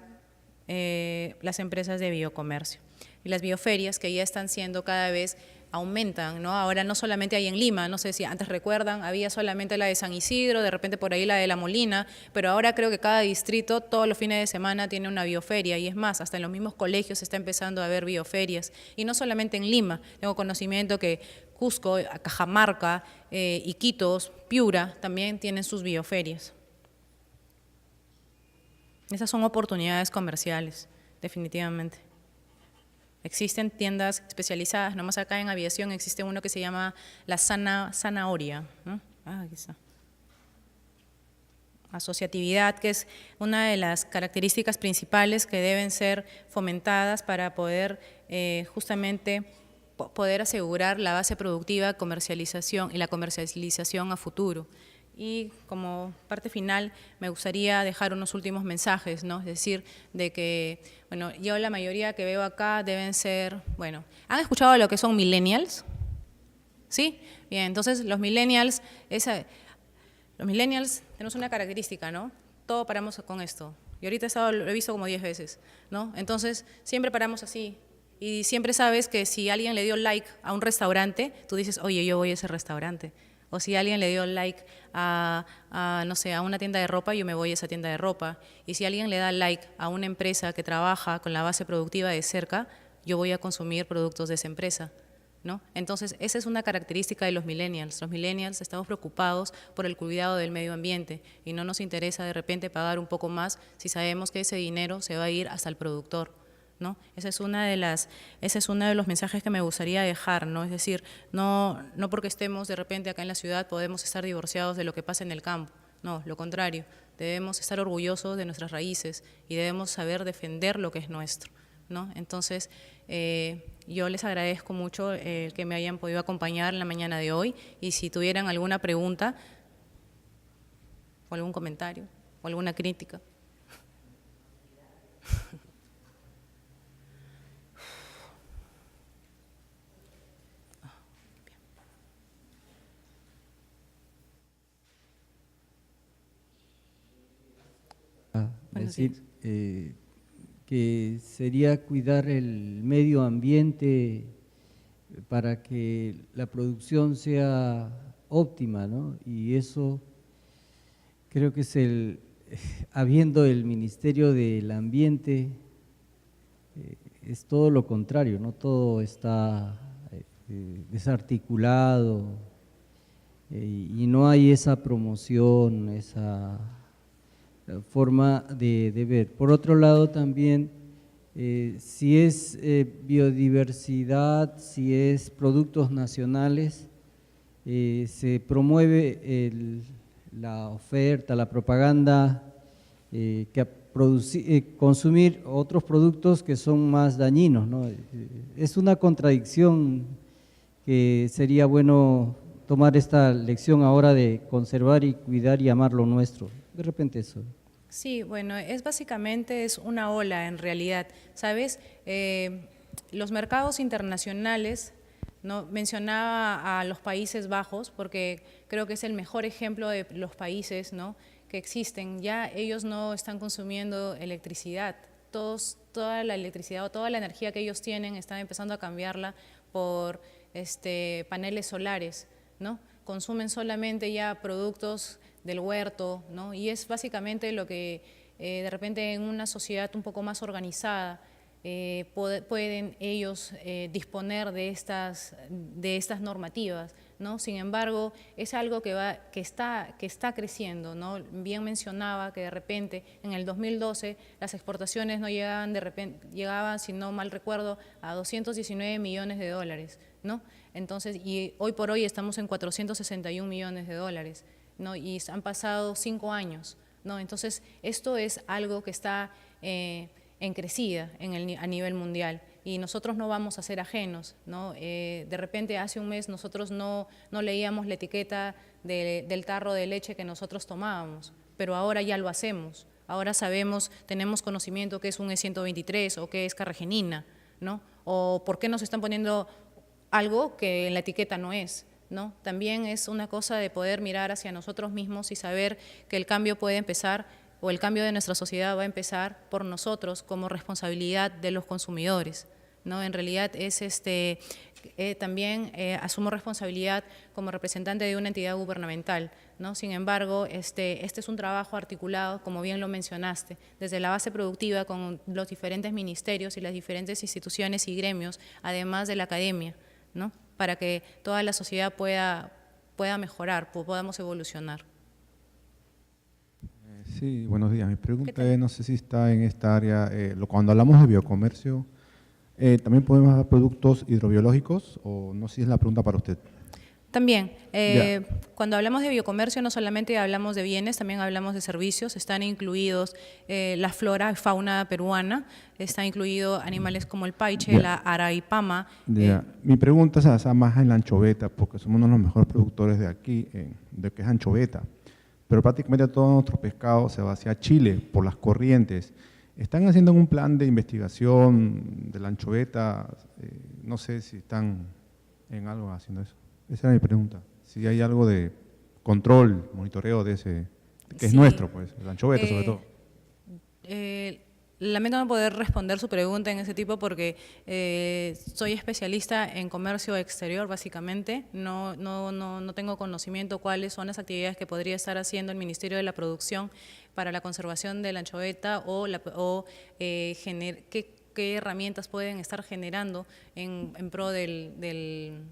las empresas de biocomercio. Y las bioferias que ya están siendo cada vez aumentan, ¿no? Ahora no solamente hay en Lima, no sé si antes recuerdan, había solamente la de San Isidro, de repente por ahí la de La Molina, pero ahora creo que cada distrito todos los fines de semana tiene una bioferia y es más, hasta en los mismos colegios se está empezando a ver bioferias y no solamente en Lima, tengo conocimiento que Cusco, Cajamarca, Iquitos, Piura también tienen sus bioferias. Esas son oportunidades comerciales, definitivamente. Existen tiendas especializadas, nomás acá en aviación existe uno que se llama la Zanahoria, ¿no? Aquí está. Asociatividad, que es una de las características principales que deben ser fomentadas para poder justamente poder asegurar la base productiva, comercialización y la comercialización a futuro. Y como parte final me gustaría dejar unos últimos mensajes, ¿no? Es decir, de que, bueno, yo la mayoría que veo acá deben ser, bueno, ¿han escuchado lo que son millennials? ¿Sí? Bien, entonces los millennials tenemos una característica, ¿no? Todo paramos con esto. Y ahorita lo he visto como 10 veces, ¿no? Entonces siempre paramos así. Y siempre sabes que si alguien le dio like a un restaurante, tú dices, oye, yo voy a ese restaurante. O si alguien le dio like no sé, a una tienda de ropa, yo me voy a esa tienda de ropa. Y si alguien le da like a una empresa que trabaja con la base productiva de cerca, yo voy a consumir productos de esa empresa, ¿no? Entonces, esa es una característica de los millennials. Los millennials estamos preocupados por el cuidado del medio ambiente y no nos interesa de repente pagar un poco más si sabemos que ese dinero se va a ir hasta el productor, ¿no? Ese es uno de los mensajes que me gustaría dejar, ¿no? Es decir, no porque estemos de repente acá en la ciudad podemos estar divorciados de lo que pasa en el campo, no, lo contrario, debemos estar orgullosos de nuestras raíces y debemos saber defender lo que es nuestro, ¿no? Entonces, yo les agradezco mucho que me hayan podido acompañar en la mañana de hoy y si tuvieran alguna pregunta o algún comentario o alguna crítica. Decir que sería cuidar el medio ambiente para que la producción sea óptima, ¿no? Y eso creo que es habiendo el Ministerio del Ambiente, es todo lo contrario, ¿no? Todo está desarticulado y no hay esa promoción, esa forma de ver. Por otro lado también, si es biodiversidad, si es productos nacionales, se promueve la oferta, la propaganda, consumir otros productos que son más dañinos, ¿no? Es una contradicción que sería bueno tomar esta lección ahora de conservar y cuidar y amar lo nuestro. De repente eso. Sí, bueno, básicamente es una ola en realidad, ¿sabes? Los mercados internacionales, ¿no? Mencionaba a los Países Bajos porque creo que es el mejor ejemplo de los países, ¿no?, que existen. Ya ellos no están consumiendo electricidad, toda la electricidad o toda la energía que ellos tienen están empezando a cambiarla por paneles solares, ¿no? Consumen solamente ya productos del huerto, ¿no? Y es básicamente lo que de repente en una sociedad un poco más organizada pueden ellos disponer de estas normativas, ¿no? Sin embargo, es algo que está creciendo, ¿no? Bien mencionaba que de repente en el 2012 las exportaciones no llegaban, si no mal recuerdo, a 219 millones de dólares, ¿no? Entonces, y hoy por hoy estamos en 461 millones de dólares, ¿no? Y han pasado 5 años, ¿no? Entonces, esto es algo que está en crecida a nivel mundial y nosotros no vamos a ser ajenos, ¿no? De repente hace un mes nosotros no leíamos la etiqueta del tarro de leche que nosotros tomábamos, pero ahora ya lo hacemos, ahora sabemos, tenemos conocimiento que es un E123 o que es carragenina, ¿no? O por qué nos están poniendo algo que en la etiqueta no es, ¿no? También es una cosa de poder mirar hacia nosotros mismos y saber que el cambio puede empezar o el cambio de nuestra sociedad va a empezar por nosotros como responsabilidad de los consumidores, ¿no? En realidad es también asumo responsabilidad como representante de una entidad gubernamental, ¿no? Sin embargo, este es un trabajo articulado, como bien lo mencionaste, desde la base productiva con los diferentes ministerios y las diferentes instituciones y gremios, además de la academia, ¿no? Para que toda la sociedad pueda mejorar, podamos evolucionar. Sí. Sí, buenos días. Mi pregunta es, no sé si está en esta área, cuando hablamos de biocomercio, ¿también podemos dar productos hidrobiológicos o no sé si es la pregunta para usted? También, Ya. cuando hablamos de biocomercio no solamente hablamos de bienes, también hablamos de servicios, están incluidos la flora y fauna peruana, está incluido animales como el paiche, Ya. la araipama. Ya. Mi pregunta se basa más en la anchoveta, porque somos uno de los mejores productores de aquí, de que es anchoveta. Pero prácticamente todo nuestro pescado se va hacia Chile por las corrientes. ¿Están haciendo un plan de investigación de la anchoveta? No sé si están en algo haciendo eso. Esa era mi pregunta. Si hay algo de control, monitoreo de ese, que es Sí. nuestro, pues, la anchoveta sobre todo. Lamento no poder responder su pregunta en ese tipo porque soy especialista en comercio exterior, básicamente. No tengo conocimiento cuáles son las actividades que podría estar haciendo el Ministerio de la Producción para la conservación de la anchoveta qué herramientas pueden estar generando en pro del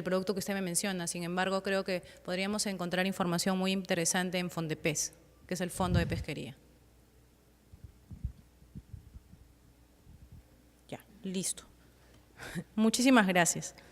producto que usted me menciona. Sin embargo, creo que podríamos encontrar información muy interesante en Fondepes, que es el Fondo de Pesquería. Ya, listo. Muchísimas gracias.